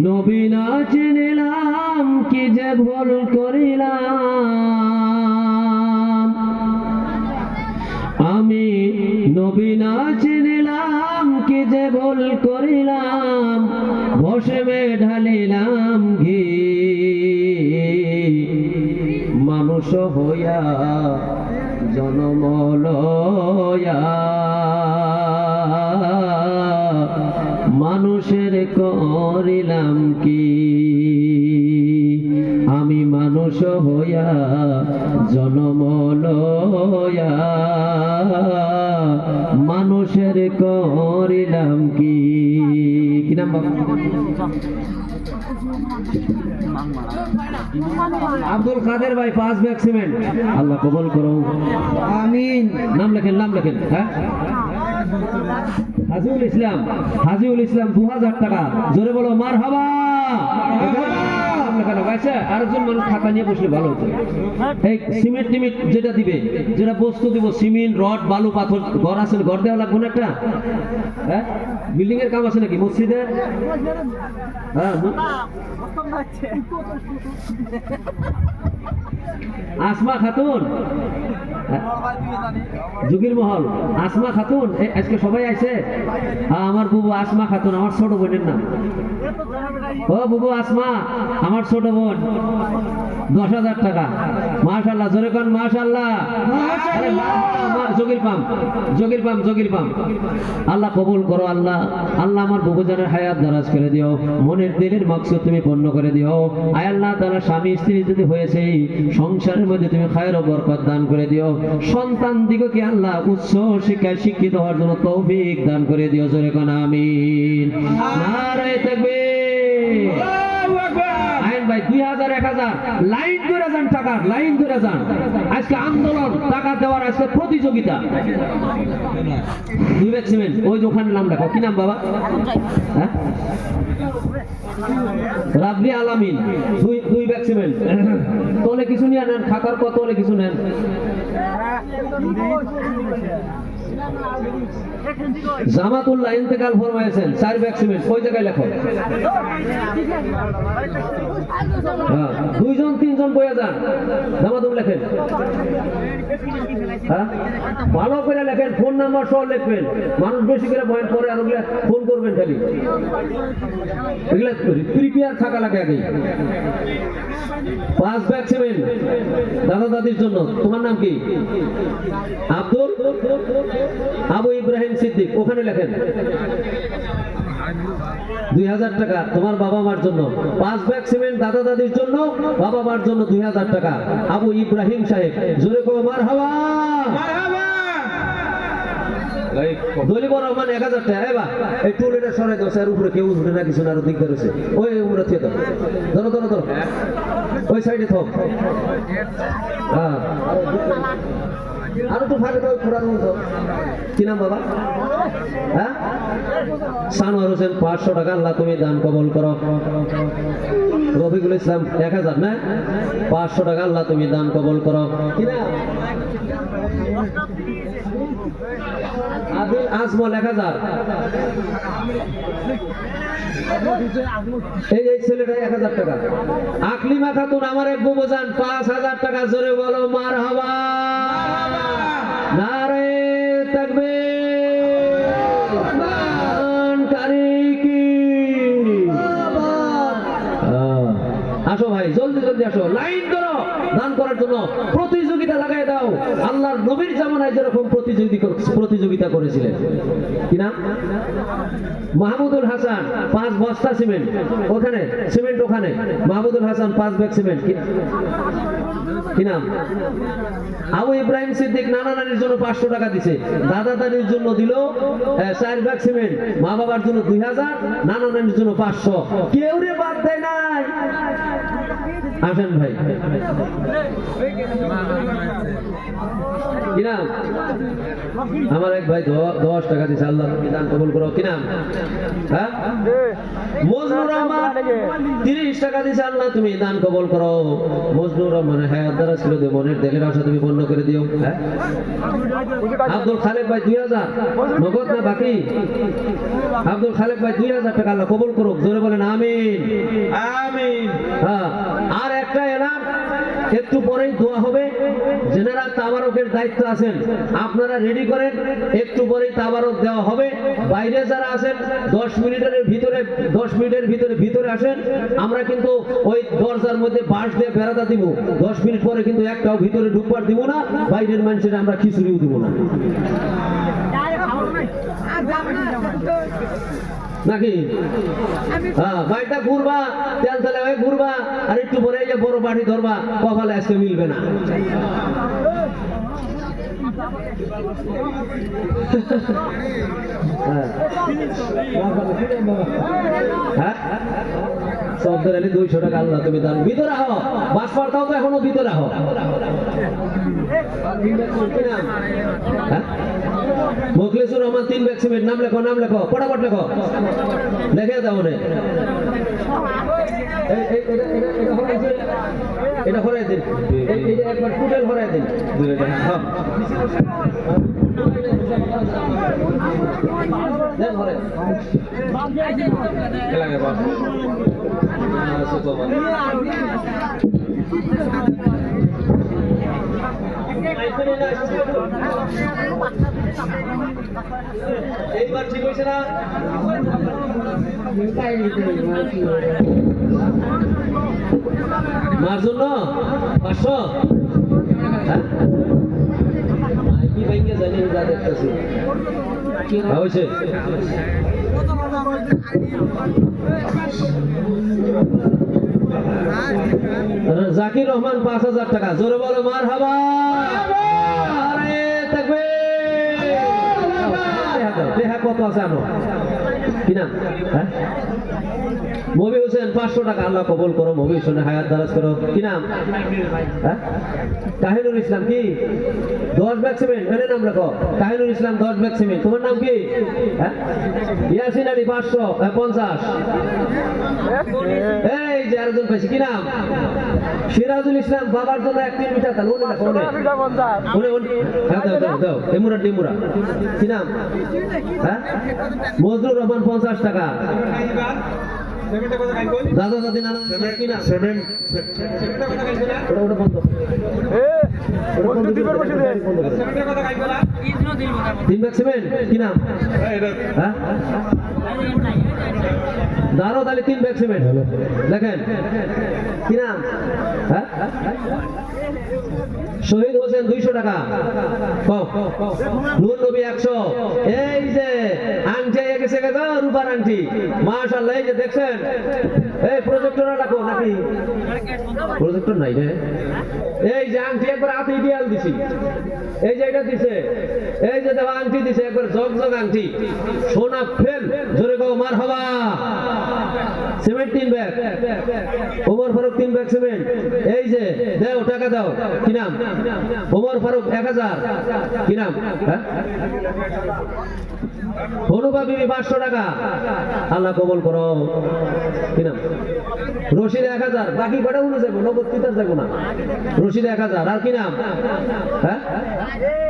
নবী না চিনিলাম, কি যে ভুল করিলাম। আমি নবী না চিনিলাম, কি যে ভুল করিলাম। ভস্মে ঢালিলাম ঘি, মানুষ হইয়া জনম লয়া। মানুষের করিলাম কি, আমি মানুষ হইয়া জনম লয়া। মানুষের করিলাম কি। কি নাম বাবা? আব্দুল কাদের ভাই, 5 ব্যাগ সিমেন্ট। আল্লাহ কবুল করো, আমিন। নাম লেখেন, নাম লেখেন। হ্যাঁ, হাজিউল ইসলাম, হাজিউল ইসলাম 2000 টাকা। জোরে বলো মারহাবা। আরেকজন মানুষ খাতা নিয়ে বসলে ভালো হতো। এই সিমেন্ট টিমেন্ট যেটা দিবে, যেটা বস্তু দিব, সিমেন্ট, রড, বালু, পাথর, ঘর আছে, ঘর দেওয়া লাগবে না একটা? হ্যাঁ, বিল্ডিং এর কাম আছে নাকি মসজিদের? হ্যাঁ, আসমা খাতুন, জুগির মহল। আসমা খাতুন আজকে সবাই আইছে। আমার বুবু আসমা খাতুন, আমার ছোট বোনের নাম। ও বুবু আসমা, আমার ছোট বোন, 10,000 টাকা। মাশাআল্লাহ, জোরে কোন মাশাআল্লাহ। জগির পাম, জগির পাম, জগির পাম। আল্লাহ কবুল করো আল্লাহ। আল্লাহ আমার বুবু জানের হায়াত দারাজ করে দিও, মনের দিলের মাকসুদ তুমি পূর্ণ করে দিও। আয় আল্লাহ তাআলা, স্বামী স্ত্রী যদি হয়েছে সংসারের মধ্যে তুমি খায়ের ও বরকত দান করে দিও। সন্তান দিগকে আল্লাহ উচ্চ শিক্ষায় শিক্ষিত হওয়ার জন্য তৌফিক দান করে দিও। জোরে কোন আমিন। নারায়ে তাকবীর। আল্লাহু আকবার। আইন ভাই 2000, 1000 লাইন ধরে যান, টাকার লাইন ধরে যান। আজকে আন্দোলন, টাকা দেওয়ার আজকে প্রতিযোগিতা। 2 ব্যাগ সিমেন্ট, ওই যে ওখানে নাম লেখো। কি নাম বাবা? হ্যাঁ, রাব্বি আলামিন 2 ব্যাগ সিমেন্ট। তোলে কিছু নিয়ে নেন, খাতার কত তোলে কিছু নেন। জামাতুল্লাহ ইন্তেকাল ফরমাইছেন, 4 ব্যাগ সিমেন্ট। ওই জায়গায় লেখো। 2 জন 3 জন বইয়া যান, জামাতুল লেখেন। হ্যাঁ, ভালো করে লেখেন, ফোন নাম্বার সহ লিখবেন। মানুষ বেশি করে বয়ান পরে আর ওগুলা ফোন করবেন খালি, এগুলা প্রিপেয়ার থাকা লাগে আগে। 5 ব্যাগ সিমেন্ট দাদা দাদির জন্য। তোমার নাম কি? আব্দুল আবু ইব্রাহিম সিদ্দিক। ওখানে লেখেন 2000 টাকা তোমার বাবা মার জন্য। 5 ব্যাগ সিমেন্ট দাদা দাদির জন্য, বাবা মার জন্য 2000 টাকা। আবু ইব্রাহিম সাহেব, জোরে কো মারহাবা। দলিবর রহমান 1000 টাকা। এবার এই টুলেটা সরাই দাও, স্যার উপরে কেউ উঠে না, কিছু না, আরো দিকদার হয়েছে। ওই উপরে থেকে দাও, ধরো ধরো ধরো, ওই সাইডে থাক। হ্যাঁ, আর একটু ফাঁকে দাও ঘোরার মতো। কি নাম বাবা? হ্যাঁ, সানোয়ার হোসেন 500 টাকা আল্লাহ তুমি দান কবুল করো। রফিকুল ইসলাম 1000 না, 500 টাকা আল্লাহ তুমি দান কবুল করো। কি নাম? আদিল আজমল 1000। এই ছেলেটা 1000 টাকা। আকলিমা খাতুন আমার এক বুবুজান 5000 টাকা। জোরে বলো মারহাবা, নারে তাকবীর, দানকারী কি? আসো ভাই, জলদি জলদি আসো, লাইন করো দান করার জন্য। প্রতিযোগিতা লাগাই দাও। আল্লাহর নবীর জামানায় যেরকম প্রতিযোগিতা করেছিলেন। কি নাম? মাহমুদুল হাসান 5 বস্তা সিমেন্ট। ওখানে সিমেন্ট, ওখানে মাহমুদুল হাসান 5 ব্যাগ সিমেন্ট। কি নাম? আবু ইব্রাহিম সিদ্দিক নানা নানির জন্য 500 টাকা দিছে। দাদা দাদির জন্য দিল 4 ব্যাগ সিমেন্ট। মা বাবার জন্য 2000, নানা নানির জন্য 500। কেউ রে বাদ দেয় নাই। আসেন ভাই। কি নাম? আমার এক ভাই 10 টাকা দিছে। আল্লাহ তুমি দান কবুল করো। কি নাম? হ্যাঁ, মজনুর রহমান 30 টাকা দিছে। আল্লাহ তুমি দান কবুল করো। মজনুর রহমানের হায়াত দ্বারা ছিল যে মনের দেহের আশা তুমি পূর্ণ করে দিও। হ্যাঁ, আব্দুল খালেক ভাই 2000, নগদ না বাকি? আব্দুল খালেক ভাই 2000 টাকা আল্লাহ কবুল করুক। জোরে বলেন আমিন, আমিন। হ্যাঁ, আর একটা এলাম, একটু পরেই দোয়া হবে। জেনারেল তাবারকের দায়িত্ব আছেন, আপনারা রেডি করেন। একটু পরেই তাবারক দেওয়া হবে। বাইরে যারা আছেন 10 মিনিটের ভিতরে আসেন। আমরা কিন্তু ওই দরজার মধ্যে বাঁশ দিয়ে বেড়াতা দিব। 10 মিনিট পরে কিন্তু একটাও ভিতরে ঢুকবার দিব না। বাইরের মানুষের আমরা খিচুড়িও দিব না, নাকি? হ্যাঁ, বাড়িটা ঘুরবা, তেল তেলে হয়ে ঘুরবা, আর একটু পরে এই যে বড় বাড়ি ধরবা, কপালে আজকে মিলবে না। হ্যাঁ, সব ধরে 200 টাকা আল্লাহ তুমি দান। ভিতরে হও, বাস পাড়তাও তো এখনো ভিতরে হও। Mokhlesur Rahman 3 bag cement. নাম লেখো, নাম লেখো, ফটাফট লেখো, দেখে দাও মনে। এটা হরাই দিন, এটা একবার টোটাল হরাই দিন। দেন হরে লাগে বাস। এইবার ঠিক হয়েছে না? মার জন্য 500। কি ব্যাংকে জানি যা দেখতেছি হয়েছে। জাকির রহমান 5000 টাকা। জোরে বলো মারহাবা, আরে তাকবীর। দেহা কত আছে আনো? কি নাম? হ্যাঁ, মবি হোসেন 500 টাকা আল্লাহ কবুল করো। মবি হোসেনের হায়াত দারাজ করো। কি নাম? হ্যাঁ, কাহিনুর ইসলাম কি 10 ব্যাগ সিমেন্ট। এর নাম লেখো, কাহিনুর ইসলাম 10 ব্যাগ সিমেন্ট। তোমার নাম কি? হ্যাঁ, ইয়াসিন আলী 550। এই যে আরেকজন পাইছি। কি নাম? সিরাজুল ইসলাম বাবার জন্য 1 কিলোমিটার তাহলে উনি লেখো, দাও এমুরা ডিমুরা। কি নাম? হ্যাঁ, মজনুর রহমান 50 টাকা। দাদা দাদি নানা কি নাম? 7 ওটা বন্ধ। 3 ব্যাগ সিমেন্ট। কি নাম? হ্যাঁ, দারদ আলী 3 ব্যাগ সিমেন্ট দেখেন। কি নাম? হ্যাঁ, শহীদ হোসেন 200 টাকা। নূর নবী 100। এই যে আংটি গেছে রূপার আংটি, মাশাআল্লাহ। এই যে দেখছেন, এই প্রজেক্টর রাখো নাকি? প্রজেক্টর নাই রে। এই যে আংটি একবার হাতে ইডিয়াল দিছি। এই যে এটা দিছে, এই যে দেখো আংটি দিছে একবার জগ জগ আংটি, সোনা ফেল। জোরে গো মারহাবা। Cement 3 bag, Omar Faruk 3 bag cement. এই যে দাও, টাকা দাও। কি নাম? ওমর ফারুক 1000। কি নাম? হ্যাঁ, অনুপা বিবি 500 টাকা। আল্লাহ কবুল করো। কি নাম? রশিদ 1000। বাকি কটা উনি যাবো, নগদ কিতার যাবো না। রশিদ 1000। আর কি নাম? হ্যাঁ,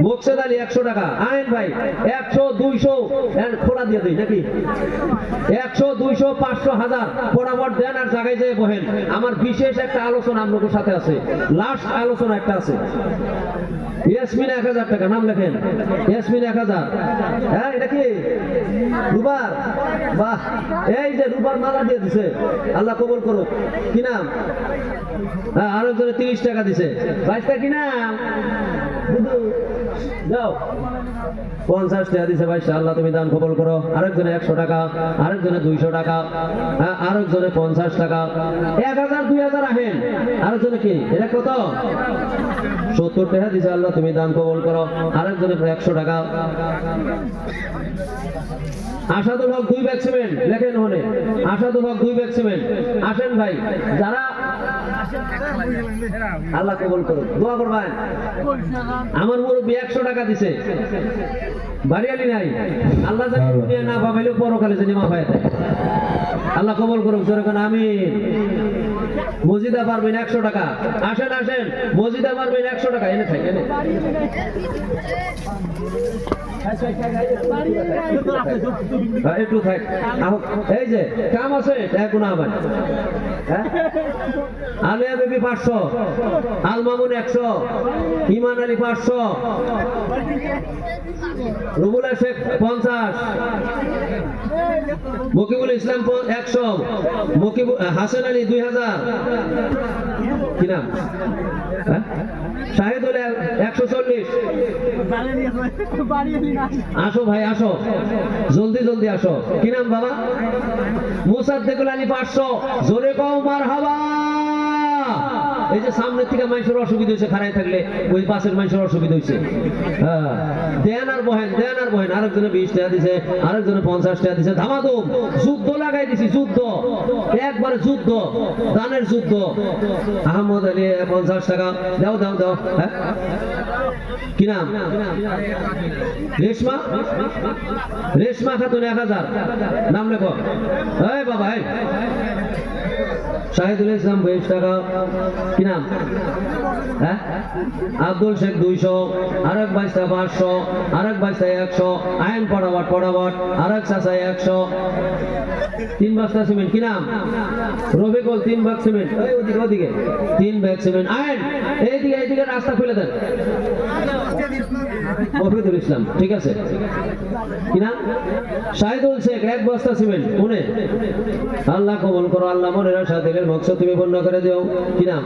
মোকসেদ আলী 100 টাকা। আইন ভাই 100 200 খোলা দিয়ে দিই নাকি? 100 200 500 1000 ফটাফট দেন আর জায়গায় যেয়ে বহেন। আমার বিশেষ একটা আলোচনা আপনাদের সাথে আছে, লাস্ট আলোচনা একটা আছে। ইয়াসমিন 1000 টাকা, নাম লেখেন। ইয়াসমিন 1000। হ্যাঁ, এটা কি রুবার? বাহ, এই যে রুবার মালা দিয়ে দিছে, আল্লাহ কবুল করুক। কি নাম? হ্যাঁ, আরেকজনে 30 টাকা দিছে। বাইশটা কি নাম? বুধু যাও, 50 টাকা দিছে বাইশটা। আল্লাহ তুমি দান কবুল করো। আরেকজনে 100 টাকা, আরেকজনে 200 টাকা, হ্যাঁ, আরেকজনে 50 টাকা, 1000 2000 আহেন। আরেকজনে কি, এটা কত? 70 টাকা দিছে। আল্লাহ তুমি দান কবুল করো। আরেকজনে 100 টাকা। আসাদুল হক 2 ব্যাগ সিমেন্ট লেখেন ওখানে। আসাদুল হক 2 ব্যাগ সিমেন্ট। আসেন ভাই, যারা আল্লাহ কবুল করুন, দোয়া করবেন। আমার মুরব্বী 100 টাকা দিছে। বাড়িয়ালি নাই, আল্লাহ জানি দুনিয়া না পাবাইলেও পরকালে জানি মা পায়। আল্লাহ কবুল করুক, যেরকম আমিন। মসজিদা পারবেন 100 টাকা। আসেন আসেন, মসজিদা পারবেন 100 টাকা। এনে থাক, এনে একটু থাক। এই যে কাম আছে, এখন আবার আলিয়া বেবি 500, আল মামুন 100, ইমান আলী 500, রুবুল শেখ 50, মকিবুল ইসলাম 100, হাসান আলী 2000। কি নাম? শাহিদুল 140। আসো ভাই, আসো, জলদি জলদি আসো। কি নাম বাবা? মুসাদ্দেকুল আলী 500। জোরে কও মারহাবা। এই যে সামনের থেকে মানুষের অসুবিধা হয়েছে, খাড়াই থাকলে ওই পাশের মানুষের অসুবিধা হয়েছে। হ্যাঁ, দেন আর বহেন, দেন আর বহেন। আরেকজনে 20 টাকা দিছে, আরেকজনে 50 টাকা দিছে। ধামাধুম যুদ্ধ লাগাই দিছি, যুদ্ধ, একবারে যুদ্ধ, দানের যুদ্ধ। আহমদ আলী 50 টাকা। দাও দাও দাও। হ্যাঁ, কি নাম? রেশমা, রেশমা খাতুন 1000। নাম লেখো। এই বাবা, এই শাহিদুল ইসলাম 20 টাকা। কি নাম? হ্যাঁ, আব্দুল শেখ 200, আরেক বাইশটা 500, আরেক বাইশটা 100। আইন পড়াবাট পড়াবাট, আরেক চাষায় 100। 3 বস্তা সিমেন্ট। কি নাম? Rafiqul 3 bag cement. ওদিকে ওদিকে 3 ব্যাগ সিমেন্ট। আইন এইদিকে এইদিকে রাস্তা খুলে দেন। রফিকুল ইসলাম, ঠিক আছে। কি নাম? শাহিদুল শেখ 1 বস্তা সিমেন্ট। মনে আল্লাহ কবুল করো। আল্লাহ মনের আশা দিলের মকসদ তুমি পূর্ণ করে দিও। কি নাম?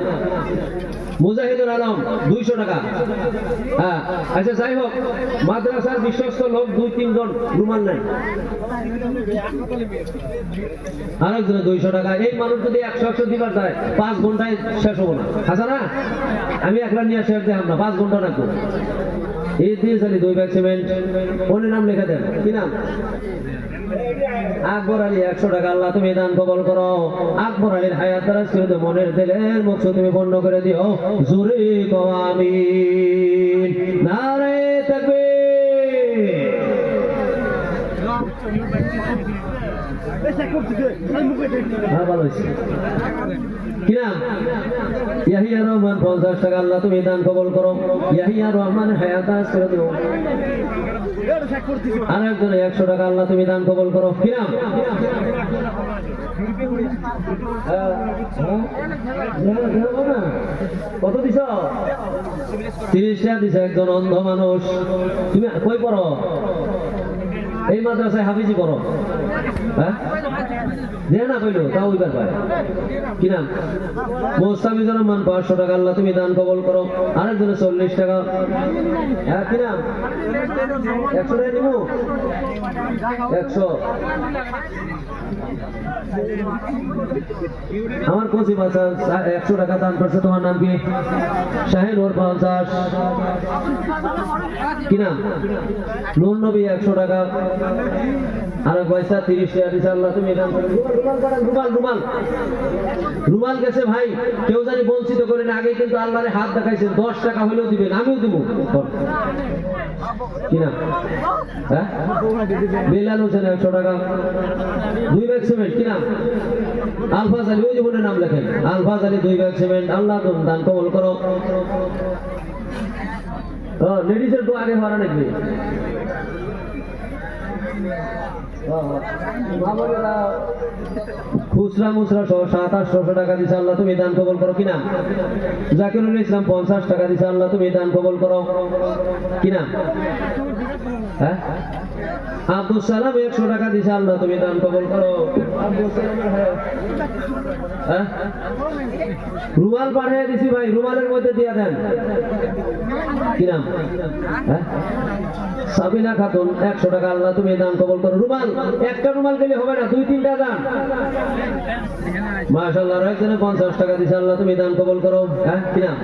মুজাহিদুল আলম 200 টাকা। হ্যাঁ, আচ্ছা যাই হোক, মাদ্রাসার বিশ্বস্ত লোক 2-3 জন রুমাল নাই। আরেকজনে 200 টাকা। এই মানুষ যদি 100 দিবার যায় 5 ঘন্টায় শেষ হবো না। আচ্ছা না, আমি একবার নিয়ে শেষ দেখাম না, 5 ঘন্টা রাখবো। এই দিয়ে চালি 2 ব্যাগ সিমেন্ট। ওনের নাম লেখা দেন। কি নাম? আকবর আলী 100 টাকা। আল্লাহ তুমি দান কবল করো। আকবর আলীর হায়াত দারাজ করে দিও, মনের দিলের মকসদ তুমি পূর্ণ করে দিও। জোরে কও আমিন। নারে তাকবীর। হ্যাঁ, ভালো হয়েছে। কি নাম? ইয়াহিয়া রহমান 50 টাকা। আল্লাহ তুমি দান কবল করো। ইয়াহিয়া রহমান হায়াত দারাজ করে দিও। আরেকজনে 100 টাকা। আল্লাহ তুমি দান কবল করো। কি নাম? কত দিছ? 30 টাকা দিছে। একজন অন্ধ মানুষ। তুমি কই পড়ো? এই মাদ্রাসায় হাফিজি করো? হ্যাঁ, দেয় না কইলো, তাও ওইবার পায়। কি নাম? মোস্তাফিজুর রহমান 500 টাকা। আল্লাহ তুমি দান কবল করো। আরেকজনে 40 টাকা। হ্যাঁ, কি নাম? 100 টাকা নিবো। 100। আমার কচি বাচ্চা 100 টাকা দান করছে, তোমার নাম কি? শাহিনুর 50। কি নাম? নূর নবী 100 টাকা। আর পয়সা 30 টাকা দিছে, আল্লাহ তুমি দান করো। রুমাল রুমাল গেছে ভাই, কেউ জানি বঞ্চিত করেন। আগে কিন্তু আল্লাহরে হাত দেখাইছেন, 10 টাকা হলেও দিবেন, আমিও দিব। কি নাম? হ্যাঁ, বেলাল হোসেন 100 টাকা। 2 ব্যাগ সিমেন্ট। কি নাম? আলফাজ আলী, ওই জীবনের নাম লেখেন, আলফাজ আলী 2 ব্যাগ সিমেন্ট। আল্লাহ তুমি দান কবুল করো। লেডিসের তো আগে হওয়ার নাকি? খুচরা মুচরা সহ 700-800 টাকা দিছে, আল্লাহ তুমি দান কবুল করো। কি নাম? জাকিরুল ইসলাম 50 টাকা দিছে, আল্লাহ তুমি দান কবুল করো। কি নাম? হ্যাঁ, আব্দুল সালাম 100 টাকা দিছে, আল্লাহ তুমি দান কবুল করো। হ্যাঁ, রুমাল পাঠিয়ে দিছি ভাই, রুমালের মধ্যে দিয়ে দেন। কি নাম? হ্যাঁ, সাবিনা খাতুন 100 টাকা, আল্লাহ তুমি দান কবুল করো। রুমাল, একটা রুমাল গেলে হবে না, 2-3টা দান। মাশাআল্লাহ, একজনে 50 টাকা দিছে, আল্লাহ তুমি দান কবুল করো। হ্যাঁ, কি নাম?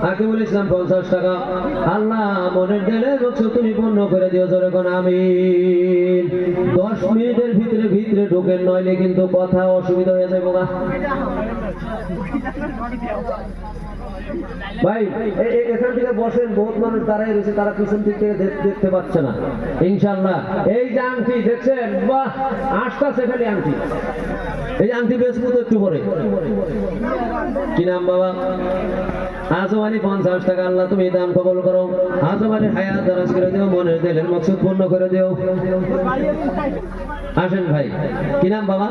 আকিবুল ইসলাম 50 টাকা। আল্লাহ মনের দিলে লক্ষ্য তুমি পূর্ণ করে দিও, জোরে কোন আমিন। 10 মিনিটের ভিতরে ঢোকেন, নইলে কিন্তু কথা অসুবিধা হয়ে যাবে বাবা। ভাই এখান থেকে বসেন, বহুত মানুষ দাঁড়াই রয়েছে, তারা পিছন দিক থেকে দেখতে পাচ্ছে না। ইনশাআল্লাহ এই যে আংটি দেখছেন, বাহ, আসতেছে খালি আংটি। এই আংটি বেচবো তো একটু পরে। কি নাম বাবা? আজম আলী 50 টাকা, আল্লাহ তুমি দান কবুল করো। আজম আলীর হায়াত দারাজ করে দিও, মনের দিলের মকসুদ পূর্ণ করে দিও। আসেন ভাই, কি নাম বাবা?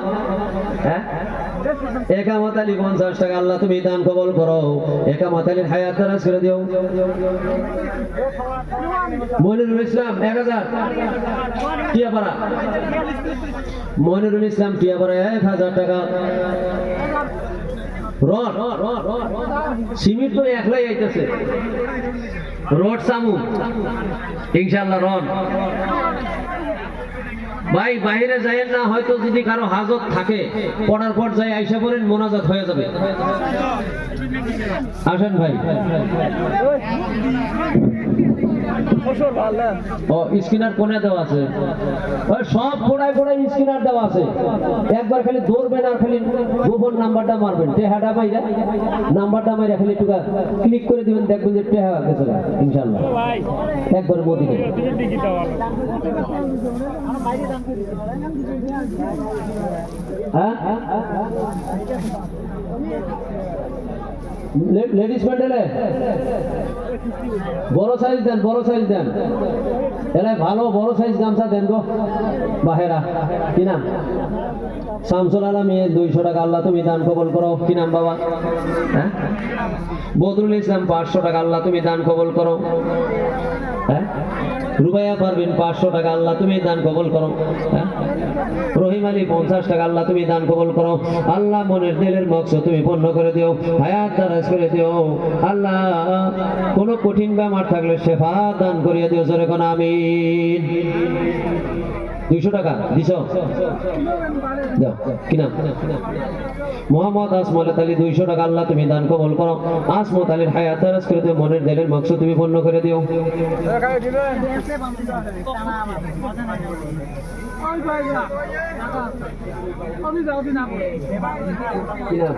হ্যাঁ, একামত আলী 50 টাকা, আল্লাহ তুমি দান কবুল করো। একামত আলীর হায়াত দারাজ করে দিও। মনিরুল ইসলাম 1000 টিয়াপাড়া। মনিরুল ইসলাম টিয়াপাড়া 1000 টাকা। রড সিমেন্ট তো একলাই আইতেছে, রড সামু ইনশাআল্লাহ। রড ভাই বাইরে যাইয়েন না, হয়তো যদি কারো হাজত থাকে পড়ার পর যাই আইসা পড়েন, মোনাজাত হয়ে যাবে। আসেন ভাই। ও স্ক্রিনার কোনে দেওয়া আছে, সব কোনায় স্ক্রিনার দেওয়া আছে। একবার খালি দৌড়বেন আর খালি গোপন নাম্বারটা মারবেন, টেহাটা মাইরা নাম্বারটা মাইরা খালি একটু ক্লিক করে দিবেন, দেখবেন যে টেহা গেছে ইনশাআল্লাহ। একবার মোদিকে হ্যাঁ, লেডিস প্যান্ডেলে বড় সাইজ দেন, বড় সাইজ দেন। এলাই ভালো বড় সাইজ গামছা দেন গো বাহেরা। কি নাম? শামসুল আলম 200 টাকা, আল্লাহ তুমি দান কবুল করো। কি নাম বাবা? হ্যাঁ, বদরুল ইসলাম 500 টাকা, আল্লাহ তুমি দান কবুল করো। হ্যাঁ, রুবাইয়া পারবিন 500 টাকা, আল্লাহ তুমি দান কবুল করো। হ্যাঁ, রহিম আলী 50 টাকা, আল্লাহ তুমি দান কবুল করো। আল্লাহ মনের দিলের মকসদ তুমি পূর্ণ করে দিও, হায়াত দারাজ করে দিও। আল্লাহ কোনো কঠিন বেমার থাকলে শেফা দান করিয়ে দিও, জোরে কোন আমিন। 200 টাকা দিছ দাও। কি নাম? মোহাম্মদ আসমত আলী 200 টাকা, আল্লাহ তুমি দান কবুল করো। আসমত আলীর হায়াত দারাজ করে দিও, মনের দিলের মকসদ তুমি পূর্ণ করে দিও। কি নাম?